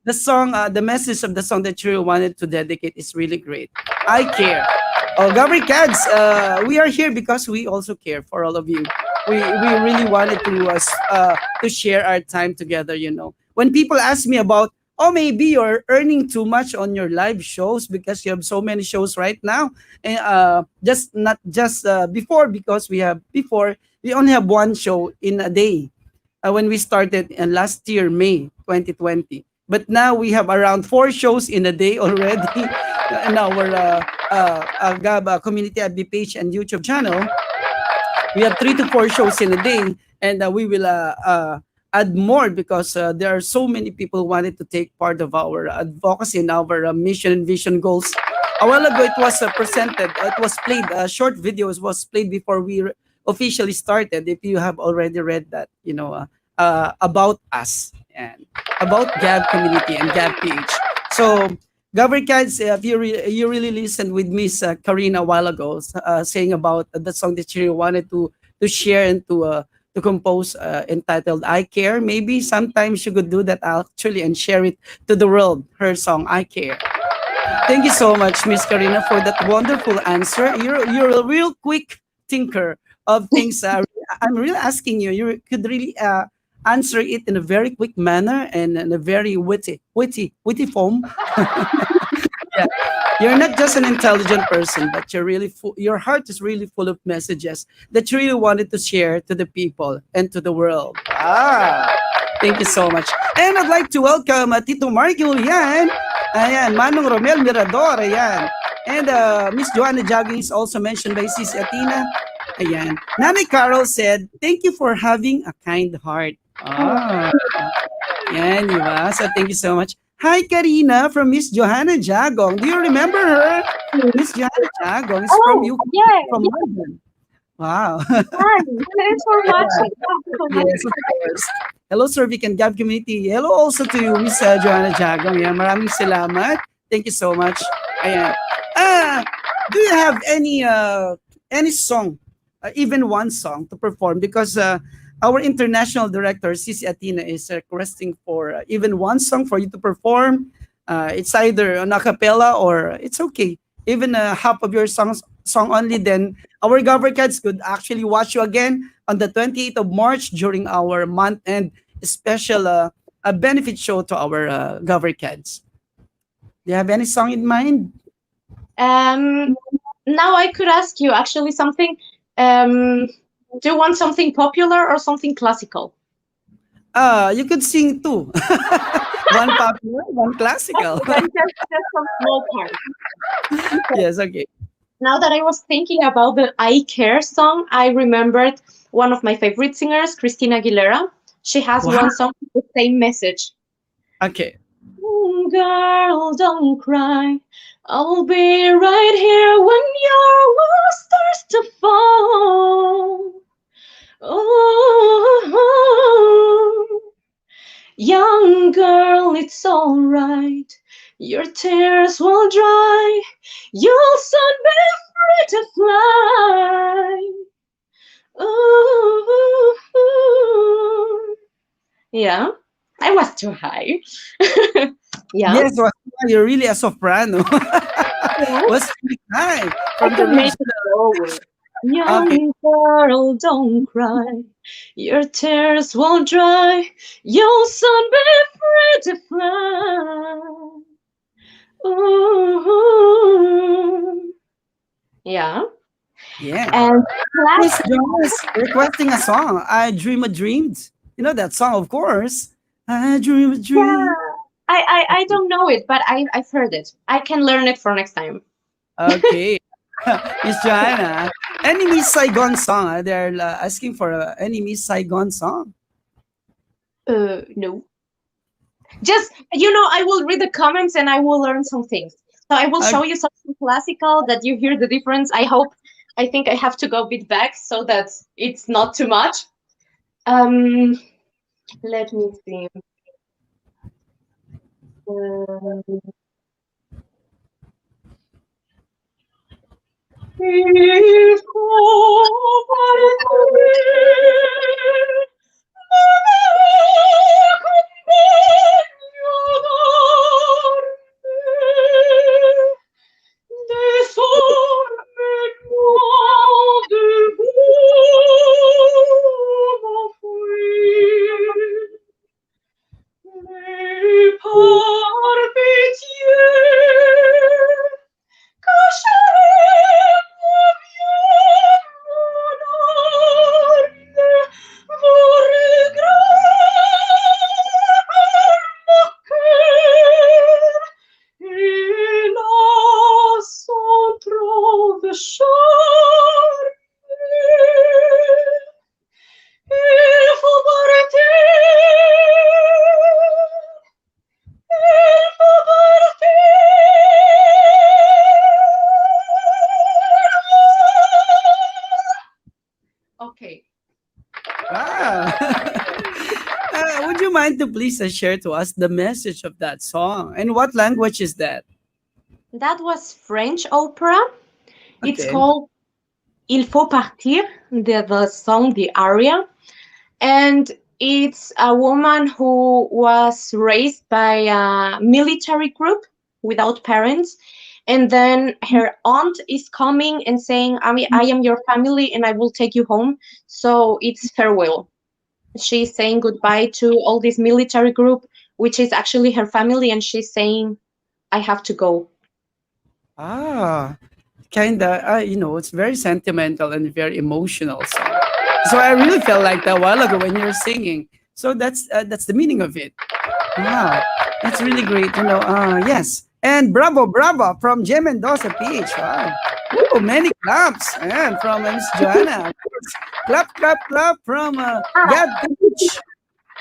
Speaker 1: The song, the message of the song that you wanted to dedicate is really great. I care. Oh, GAVarkadz, we are here because we also care for all of you. We really wanted to share our time together. When people ask me about, oh, maybe you're earning too much on your live shows because you have so many shows right now, and just not just before, because we only have one show in a day when we started in last year, May 2020. But now we have around 4 shows in a day already in our GAV Community FB page and YouTube channel. We have 3 to 4 shows in a day, and we will add more because there are so many people who wanted to take part of our advocacy and our mission and vision goals. A while ago, it was presented, it was played, short videos was played before we officially started. If you have already read that, about us and about GAV community and GAV page. So, GAVarkadz, if you really listened with Miss Karina a while ago, saying about the song that she wanted to share and to compose, entitled "I Care." Maybe sometimes you could do that actually and share it to the world. Her song "I Care." Thank you so much, Miss Karina, for that wonderful answer. You're a real quick thinker of things. I'm really asking you. You could really answer it in a very quick manner and in a very witty form. Yeah, you're not just an intelligent person, but you're really your heart is really full of messages that you really wanted to share to the people and to the world. Thank you so much. And I'd like to welcome Tito Mark Julian, ayan, Manong Romel Mirador, ayan. And Miss Joanna Jogging is also mentioned by Sis Atina. Ayan. Nanay Carol said, thank you for having a kind heart. Yan, di ba? So thank you so much. Hi, Karina from Miss Johanna Jagong. Do you remember her? Miss Johanna Jagong is from
Speaker 2: Oh,
Speaker 1: UK,
Speaker 2: yeah,
Speaker 1: from London. Wow.
Speaker 2: hi. Thanks for watching.
Speaker 1: Yes, of course. Hello, Sir Vic and Gab community. Hello also to you, Miss Johanna Jagong. Yan, maraming salamat. Thank you so much. Ayan. Do you have any song, even one song to perform? Because our international director, Cici Atina, is requesting for even one song for you to perform. It's either an a cappella or it's okay. Even half of your song only, then our GAVarkadz could actually watch you again on the 28th of March during our month end special a benefit show to our GAVarkadz. Do you have any song in mind?
Speaker 2: Um, Now I could ask you actually something. Um, do you want something popular or something classical?
Speaker 1: You could sing two. One popular, one classical.
Speaker 2: Then just some small part.
Speaker 1: Yes, okay.
Speaker 2: Now that I was thinking about the I Care song, I remembered one of my favorite singers, Christina Aguilera. She has
Speaker 1: Wow.
Speaker 2: one song with the same message.
Speaker 1: Okay.
Speaker 2: Girl, don't cry. I'll be right here when your world starts to fall. Oh, young girl, it's alright. Your tears will dry. You'll soon be free to fly. Ooh. Yeah, I was too high. Yeah.
Speaker 1: Yes, you're really a soprano.
Speaker 2: Yeah.
Speaker 1: Was really high
Speaker 2: I
Speaker 1: from the
Speaker 2: could make
Speaker 1: region.
Speaker 2: it lower.
Speaker 1: Okay.
Speaker 2: Young girl, don't cry. Your tears will dry. You'll soon be free to fly. Ooh. Yeah.
Speaker 1: Yeah.
Speaker 2: And
Speaker 1: Miss
Speaker 2: classic.
Speaker 1: Jones requesting a song. I Dream a Dreams. You know that song, of course. I dream a
Speaker 2: Yeah.
Speaker 1: dream.
Speaker 2: I don't know it, but I've heard it. I can learn it for next time.
Speaker 1: Okay. Miss Joanna. Any Miss Saigon song? They're asking for any Miss Saigon song.
Speaker 2: No. Just, I will read the comments and I will learn some things. So I will
Speaker 1: Okay.
Speaker 2: show you something classical that you hear the difference. I think I have to go a bit back so that it's not too much. Um, Let me see. Um, if par pitié, cachez-vous bien mon âme, vos regrets par mon cœur, hélas, sont trop de charme. Il faut partir, il faut partir. Okay.
Speaker 1: Wow. Would you mind to please share to us the message of that song and what language is that?
Speaker 2: That was French opera. It's
Speaker 1: Okay.
Speaker 2: called Il faut partir, the song, the aria. And it's a woman who was raised by a military group without parents. And then her aunt is coming and saying, I am your family and I will take you home. So it's farewell. She's saying goodbye to all this military group, which is actually her family, and she's saying, I have to go.
Speaker 1: Ah, kinda. It's very sentimental and very emotional song. So I really felt like that a while ago when you're singing. So that's the meaning of it. Wow, that's really great. Yes. And bravo, bravo from Jem Mendoza PH. Wow. Ooh, many claps. And from Miss Joanna. Of course. Clap, clap, clap from Gab PH.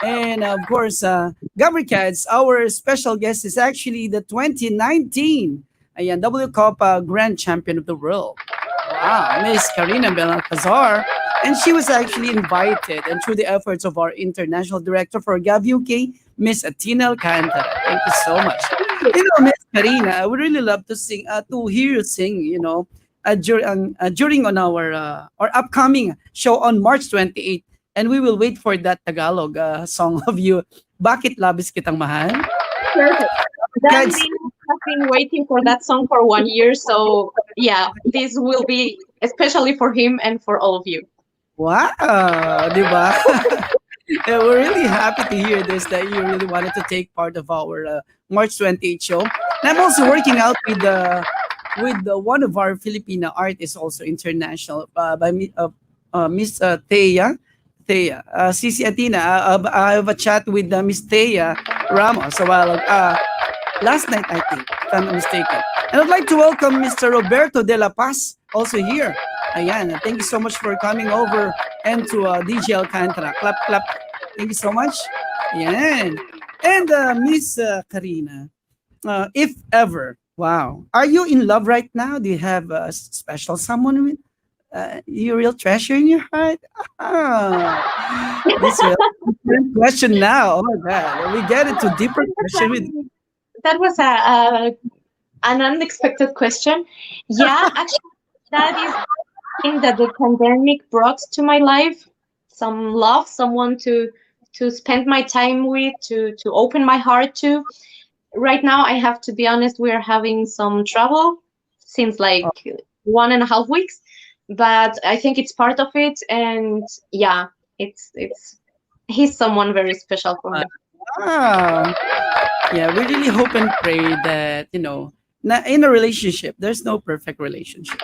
Speaker 1: And of course, GAVarkadz, our special guest is actually the 2019 W Copa Grand Champion of the World. Wow, Miss KARINABENALCAZAR. And she was actually invited, and through the efforts of our international director for GAV UK, Miss Atina Alcantara. Thank you so much. Miss Karina, I would really love to sing, to hear you sing, during on our upcoming show on March 28th. And we will wait for that Tagalog song of you. Bakit labis kitang mahal?
Speaker 2: Perfect. That
Speaker 1: Guys,
Speaker 2: means I've been waiting for that song for 1 year. So yeah, this will be especially for him and for all of you.
Speaker 1: wow, di ba? Yeah, we're really happy to hear this, that you really wanted to take part of our March 28th show. And I'm also working out with one of our Filipina artists, also international, by Miss Thea. Cici Atina. I have a chat with Miss Thea Ramos a while last night, I think, if I'm not mistaken. And I'd like to welcome Mr. Roberto de la Paz, also here. Ayan, thank you so much for coming over and to DJ Alcantara. Clap, clap. Thank you so much. Ayan. And Miss Karina, if ever, wow, are you in love right now? Do you have a special someone with you real treasure in your heart? Ah, this is a different question now. Oh my God, we get into deeper question with.
Speaker 2: That was an unexpected question. Yeah, actually, that is thing that the pandemic brought to my life. Some love, someone to spend my time with, to open my heart to. Right now, I have to be honest, we are having some trouble since like 1.5 weeks, but I think it's part of it. And yeah, it's he's someone very special for me.
Speaker 1: Ah, yeah, we really hope and pray that in a relationship, there's no perfect relationship.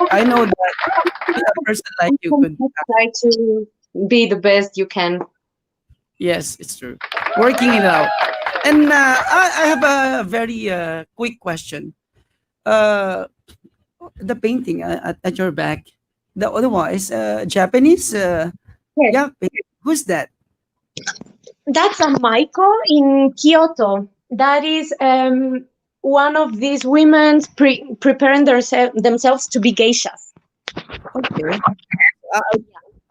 Speaker 1: I know that a person like you could.
Speaker 2: Try to be the best you can.
Speaker 1: Yes, it's true. Working it out. And I have a very quick question. Uh, the painting at your back, the other one is Japanese.
Speaker 2: Yes.
Speaker 1: Yeah, who's that?
Speaker 2: That's a Maiko in Kyoto. That is one of these women preparing themselves to be geishas.
Speaker 1: Okay.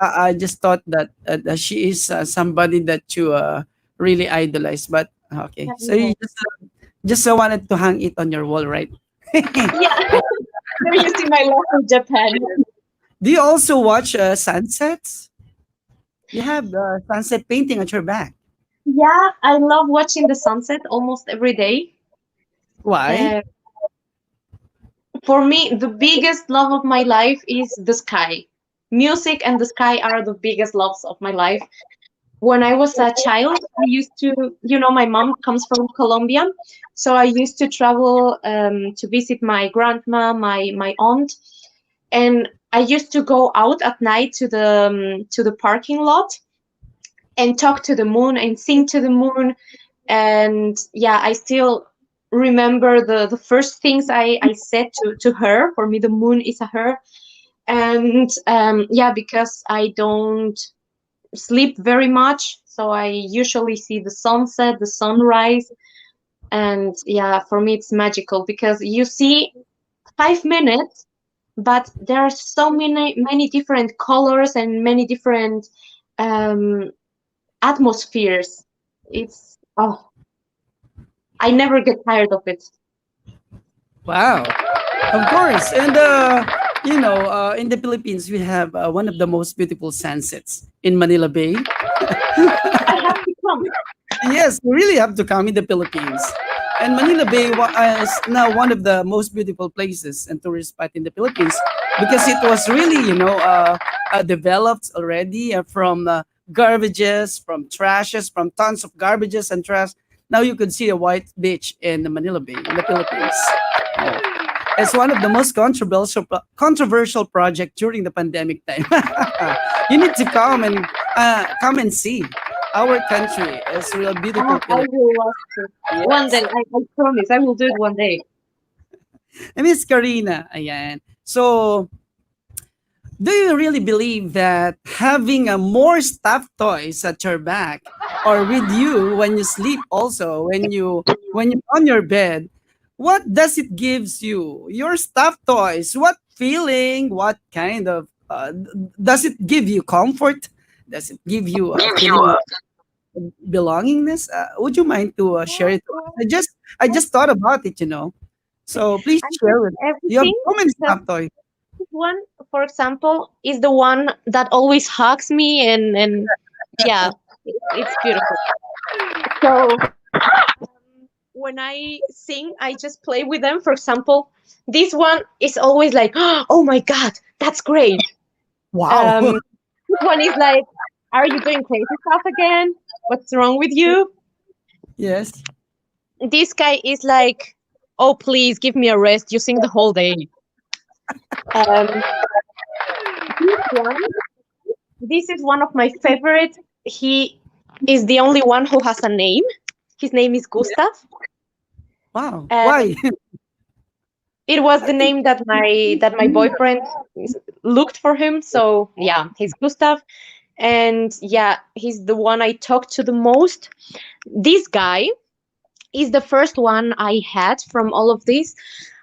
Speaker 1: I, I just thought that she is somebody that you really idolize. But okay, so you just wanted to hang it on your wall, right?
Speaker 2: Yeah, there you see my love for Japan.
Speaker 1: Do you also watch sunsets? You have the sunset painting at your back.
Speaker 2: Yeah, I love watching the sunset almost every day.
Speaker 1: Why?
Speaker 2: Uh, for me, the biggest love of my life is the sky. Music and the sky are the biggest loves of my life. When I was a child, I used to, my mom comes from Colombia, so I used to travel to visit my grandma, my aunt, and I used to go out at night to the parking lot and talk to the moon and sing to the moon. And yeah, I still remember the first things I said to her. For me, the moon is a her. And yeah, because I don't sleep very much, so I usually see the sunset, the sunrise. And yeah, for me it's magical because you see 5 minutes, but there are so many different colors and many different um, atmospheres. It's I never get tired of it.
Speaker 1: Wow. Of course. And in the Philippines, we have one of the most beautiful sunsets in Manila Bay.
Speaker 2: I have to come.
Speaker 1: Yes, we really have to come in the Philippines. And Manila Bay is now one of the most beautiful places and tourist spot in the Philippines because it was really, developed already from garbages, from trashes, from tons of garbages and trash. Now you could see a white beach in the Manila Bay in the Philippines. Oh. It's one of the most controversial project during the pandemic time. You need to come and see. Our country is real
Speaker 2: Ah,
Speaker 1: beautiful
Speaker 2: I
Speaker 1: Philippines.
Speaker 2: will love to. One
Speaker 1: Yes.
Speaker 2: day, I promise, I will do it one day.
Speaker 1: Miss Karina, ayan. So, do you really believe that having a more stuffed toys at your back or with you when you sleep also when you're on your bed, what does it gives you? Your stuffed toys, what feeling, what kind of does it give you comfort? Does it give you a feeling of belongingness? Would you mind to share
Speaker 2: Well,
Speaker 1: it to us?
Speaker 2: well,
Speaker 1: I just thought about it. So please
Speaker 2: I think
Speaker 1: share with us. You have
Speaker 2: everything
Speaker 1: so many
Speaker 2: because
Speaker 1: stuffed toys.
Speaker 2: this one, for example, is the one that always hugs me and yeah, it's beautiful. So when I sing, I just play with them. For example, this one is always like, "Oh my God, that's great."
Speaker 1: Wow.
Speaker 2: Um, this one is like, "Are you doing crazy stuff again? What's wrong with you?"
Speaker 1: Yes.
Speaker 2: This guy is like, "Oh, please give me a rest. You sing the whole day." Um, this one, this is one of my favorite. He is the only one who has a name. His name is Gustav.
Speaker 1: Wow.
Speaker 2: And
Speaker 1: Why?
Speaker 2: it was
Speaker 1: I
Speaker 2: the
Speaker 1: think
Speaker 2: name that my boyfriend looked for him. So yeah, he's Gustav, and yeah, he's the one I talk to the most. This guy is the first one I had from all of this.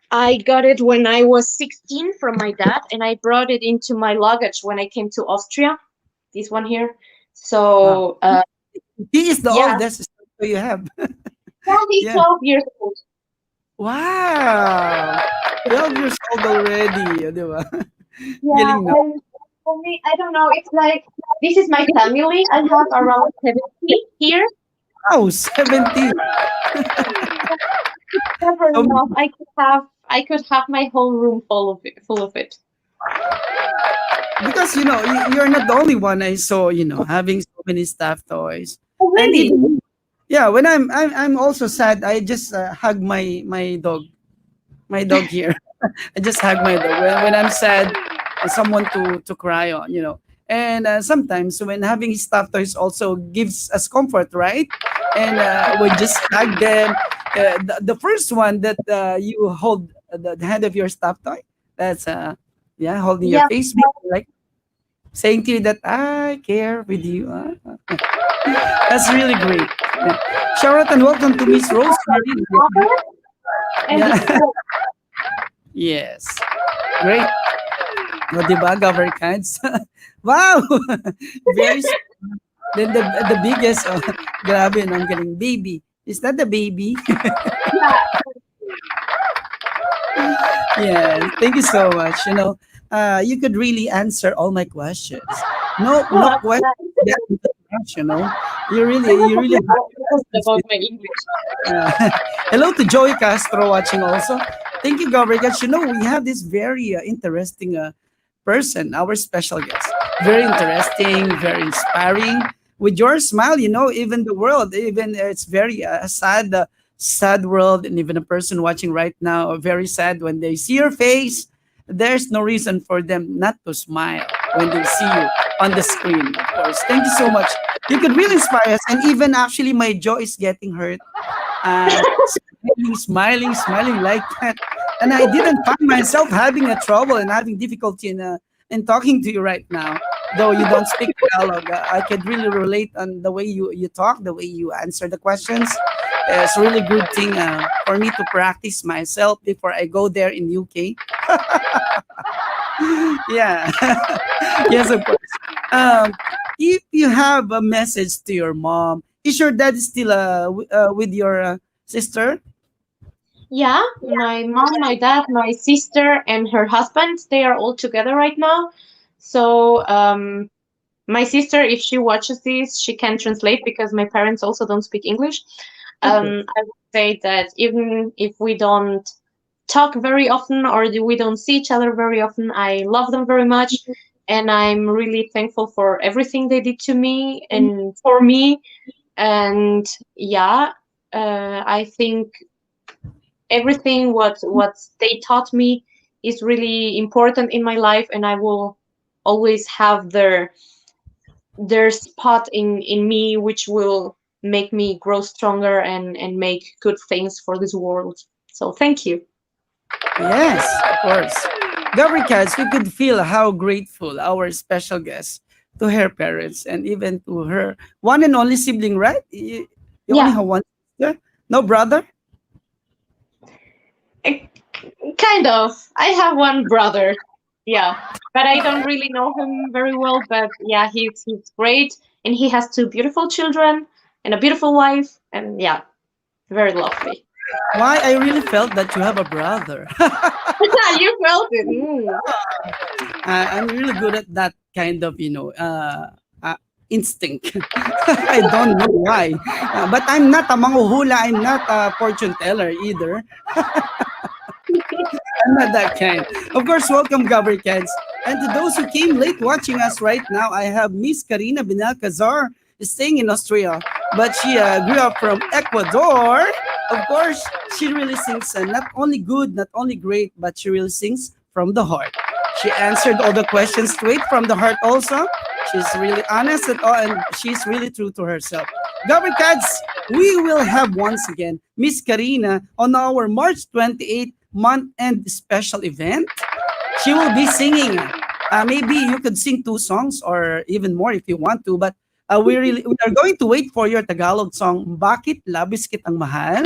Speaker 2: I got it when I was 16 from my dad, and I brought it into my luggage when I came to Austria. This one here.
Speaker 1: wow.
Speaker 2: So
Speaker 1: He is the
Speaker 2: yeah,
Speaker 1: oldest so you have.
Speaker 2: yeah, he's
Speaker 1: Yeah.
Speaker 2: 12 years old.
Speaker 1: Wow. 12 years old already, di ba?
Speaker 2: Yeah,
Speaker 1: Galing na.
Speaker 2: and for me, I don't know. It's like this is my family. I have around 70 here.
Speaker 1: Wow, 70.
Speaker 2: Never
Speaker 1: So,
Speaker 2: enough. I could have my whole room full of it.
Speaker 1: because you're not the only one I saw, having so many stuffed toys.
Speaker 2: Oh,
Speaker 1: And
Speaker 2: really?
Speaker 1: even yeah, when I'm also sad, I just hug my dog here. I just hug my dog when I'm sad, someone to cry on. And sometimes when having stuffed toys also gives us comfort, right? And we just hug them. The first one that you hold the hand of your stuffed toy, that's yeah, holding your
Speaker 2: Yeah.
Speaker 1: face, like saying to you that I care with you. That's really great. Yeah. Shout out and welcome to Miss Rosemary.
Speaker 2: And this is
Speaker 1: Yeah, yes, great. O, di ba, GAVarkadz? Wow! Very then the biggest, grabe, no, ang galing. Baby. Is that the baby?
Speaker 2: yeah.
Speaker 1: Yeah, thank you so much. You could really answer all my questions. No
Speaker 2: Oh,
Speaker 1: question
Speaker 2: nice.
Speaker 1: yet too much. You
Speaker 2: I
Speaker 1: really,
Speaker 2: was
Speaker 1: you
Speaker 2: a
Speaker 1: really
Speaker 2: bit
Speaker 1: have questions
Speaker 2: about
Speaker 1: with
Speaker 2: my English.
Speaker 1: uh, hello to Joey Castro watching also. Thank you, GAVarkadz. We have this very interesting person, our special guest. Very interesting, very inspiring. With your smile, even the world, even it's very sad world, and even a person watching right now, are very sad when they see your face. There's no reason for them not to smile when they see you on the screen. Of course, thank you so much. You could really inspire us, and even actually, my jaw is getting hurt. Smiling like that. And I didn't find myself having a trouble and having difficulty in talking to you right now. Though you don't speak Tagalog, I could really relate on the way you talk, the way you answer the questions. It's a really good thing for me to practice myself before I go there in UK. Yeah. Yes, of course. Um, if you have a message to your mom, is your dad still with your sister?
Speaker 2: Yeah, my mom, my dad, my sister, and her husband, they are all together right now. So, my sister, if she watches this, she can translate because my parents also don't speak English. I would say that even if we don't talk very often or we don't see each other very often, I love them very much, and I'm really thankful for everything they did to me and for me. And yeah, I think everything what they taught me is really important in my life, and I will always have their spot in me, which will make me grow stronger and make good things for this world. So thank you.
Speaker 1: Yes, of course. GAVarkadz, we could feel how grateful our special guest to her parents and even to her one and only sibling, right? You only
Speaker 2: Yeah,
Speaker 1: have one sister? No brother?
Speaker 2: eh, kind of. I have one brother. Yeah, but I don't really know him very well. But yeah, he's great, and he has two beautiful children and a beautiful wife, and yeah, very lovely.
Speaker 1: Why I really felt that you have a brother.
Speaker 2: You felt it. Mm.
Speaker 1: I'm really good at that kind of, instinct. I don't know why. But I'm not a manghuhula. I'm not a fortune teller either. I'm not that kind. Of course, welcome, GAVarkadz. And to those who came late watching us right now, I have Miss KARINABENALCAZAR staying in Austria, but she grew up from Ecuador. Of course, she really sings not only good, not only great, but she really sings from the heart. She answered all the questions straight from the heart also. She's really honest at all, and she's really true to herself. GAVarkadz, we will have once again Miss Karina on our March 28th month-end special event. She will be singing. Maybe you could sing two songs or even more if you want to. But we are going to wait for your Tagalog song, Bakit Labis Kitang Mahal?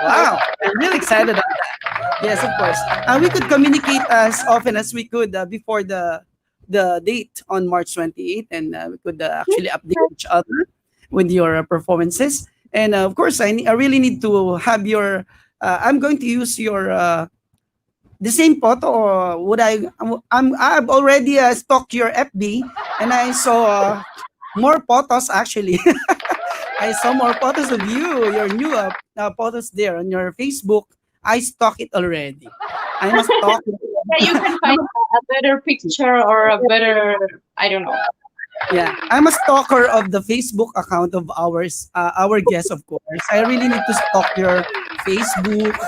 Speaker 1: Wow, I'm really excited about that. Yes, of course. We could communicate as often as we could before the date on March 28th, and we could actually update each other with your performances. And of course, I really need to have your. I'm going to use your the same photo, or would I've already stalked your FB, and I saw more photos actually. I saw more photos of you, your new photos there on your Facebook. I stalk it already. I'm a stalker.
Speaker 2: Yeah, you can find a better picture or a better, I don't know.
Speaker 1: Yeah, I'm a stalker of the Facebook account of ours, our guest, of course. I really need to stalk your Facebook,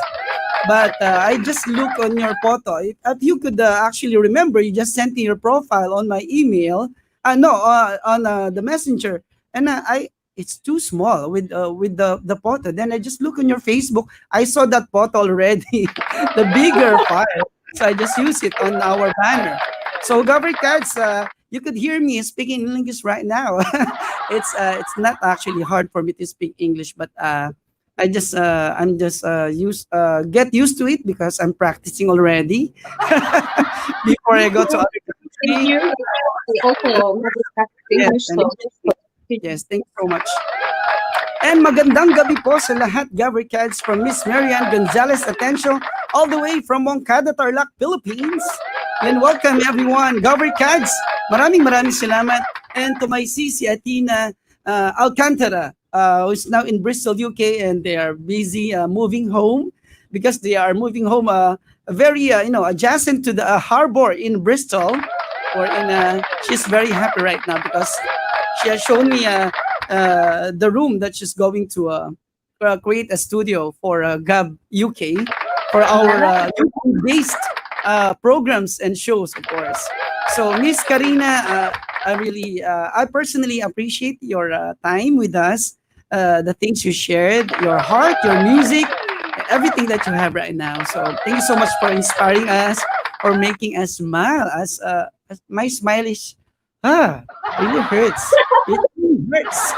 Speaker 1: but I just look on your photo. If you could actually remember, you just sent me your profile on my email. No, on the messenger, and it's too small with the photo. Then I just look on your Facebook. I saw that photo already, the bigger file. So I just use it on our banner. So GAVarkadz, you could hear me speaking English right now. It's not actually hard for me to speak English, but I'm just get used to it because I'm practicing already before I go to other
Speaker 2: Thank
Speaker 1: country.
Speaker 2: you. We also discussed
Speaker 1: Yes,
Speaker 2: English,
Speaker 1: and
Speaker 2: so
Speaker 1: yes, thank you so much. And magandang gabi po sa lahat, GAVarkadz, from Miss Marian Gonzalez Atencio, all the way from Moncada, Tarlac, Philippines. And welcome everyone, GAVarkadz. Maraming salamat. And to my Sisi Atina Alcantara, who's now in Bristol, UK, and they are busy moving home because they are moving home very, adjacent to the harbor in Bristol. She's very happy right now because she has shown me the room that she's going to create a studio for GAV UK for our UK-based programs and shows, of course. So, Miss Karina, I personally appreciate your time with us, the things you shared, your heart, your music, everything that you have right now. So, thank you so much for inspiring us, for making us smile. As my smile is really hurts. It really hurts.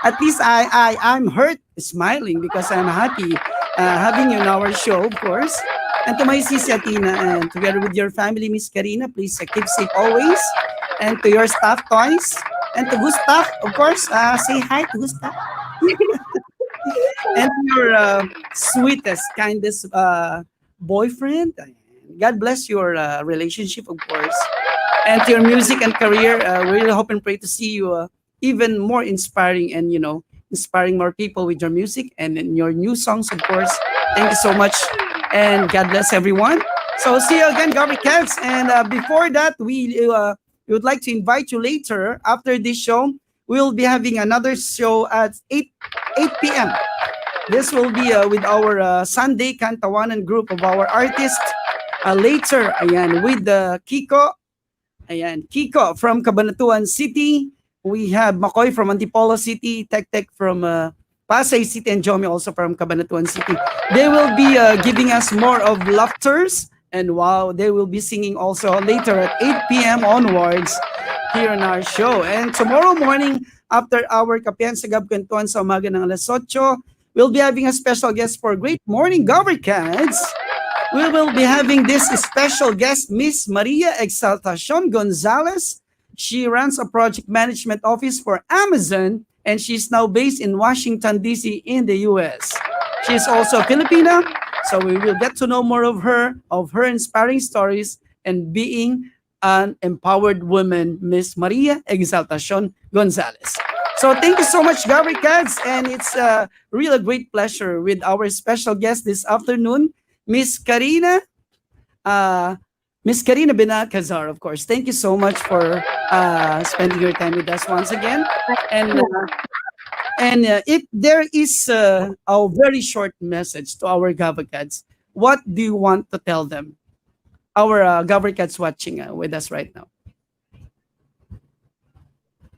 Speaker 1: At least I'm hurt smiling because I'm happy having you in our show, of course. And to my sis Atina, and together with your family, Miss Karina, please keep safe always. And to your staff toys, and to Gustav, of course, say hi to Gustav. And to your sweetest, kindest boyfriend. God bless your relationship, of course. And to your music and career, we really hope and pray to see you even more inspiring and, inspiring more people with your music and in your new songs, of course. Thank you so much, and God bless everyone. So see you again, GAVarkadz. And before that, we would like to invite you later after this show. We'll be having another show at 8 p.m. This will be with our Sunday Kantawanan group of our artists. Later, ayan, with Kiko. Ayan, Kiko from Cabanatuan City. We have Makoy from Antipolo City, Tek from Pasay City, and Jomi also from Cabanatuan City. They will be giving us more of laughters. And wow, they will be singing also later at 8 p.m. onwards here on our show. And tomorrow morning, after our Kapihan sa Gab Kwentuhan sa umaga ng alas 8, we'll be having a special guest for Great Morning GAVarkadz. We will be having this special guest, Miss Maria Exaltacion Gonzalez. She runs a project management office for Amazon, and she's now based in Washington, D.C. in the U.S. She's also a Filipina, so we will get to know more of her inspiring stories, and being an empowered woman, Miss Maria Exaltacion Gonzalez. So thank you so much, GAVarkadz, and it's a real great pleasure with our special guest this afternoon, Miss Karina, Miss Benalcazar, of course. Thank you so much for spending your time with us once again. And if there is a very short message to our GAVarkadz, what do you want to tell them? Our GAVarkadz watching with us right now.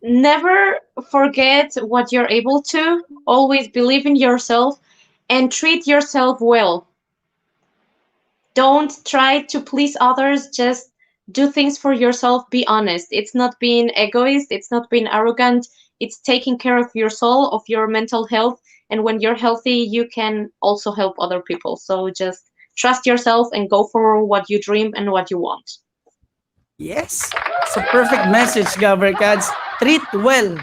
Speaker 2: Never forget what you're able to. Always believe in yourself and treat yourself well. Don't try to please others. Just do things for yourself. Be honest. It's not being egoist. It's not being arrogant. It's taking care of your soul, of your mental health. And when you're healthy, you can also help other people. So just trust yourself and go for what you dream and what you want.
Speaker 1: Yes, it's a perfect message, GAVarkadz. Treat well.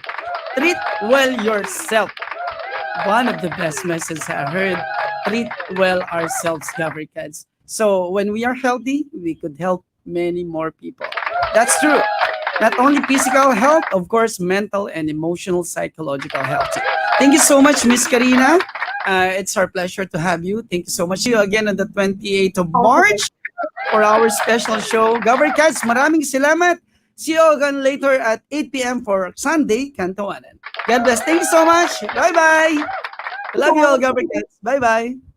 Speaker 1: Treat well yourself. One of the best messages I heard. Treat well ourselves, GAVarkadz. So when we are healthy, we could help many more people. That's true. Not only physical health, of course, mental and emotional, psychological health. Thank you so much, Miss Karina. It's our pleasure to have you. Thank you so much. See you again on the 28th of March for our special show. GAVarkadz, maraming salamat. See you again later at 8 p.m. for Sunday Kantawanan. God bless. Thank you so much. Bye-bye. Love you all, GAVarkadz. Bye-bye.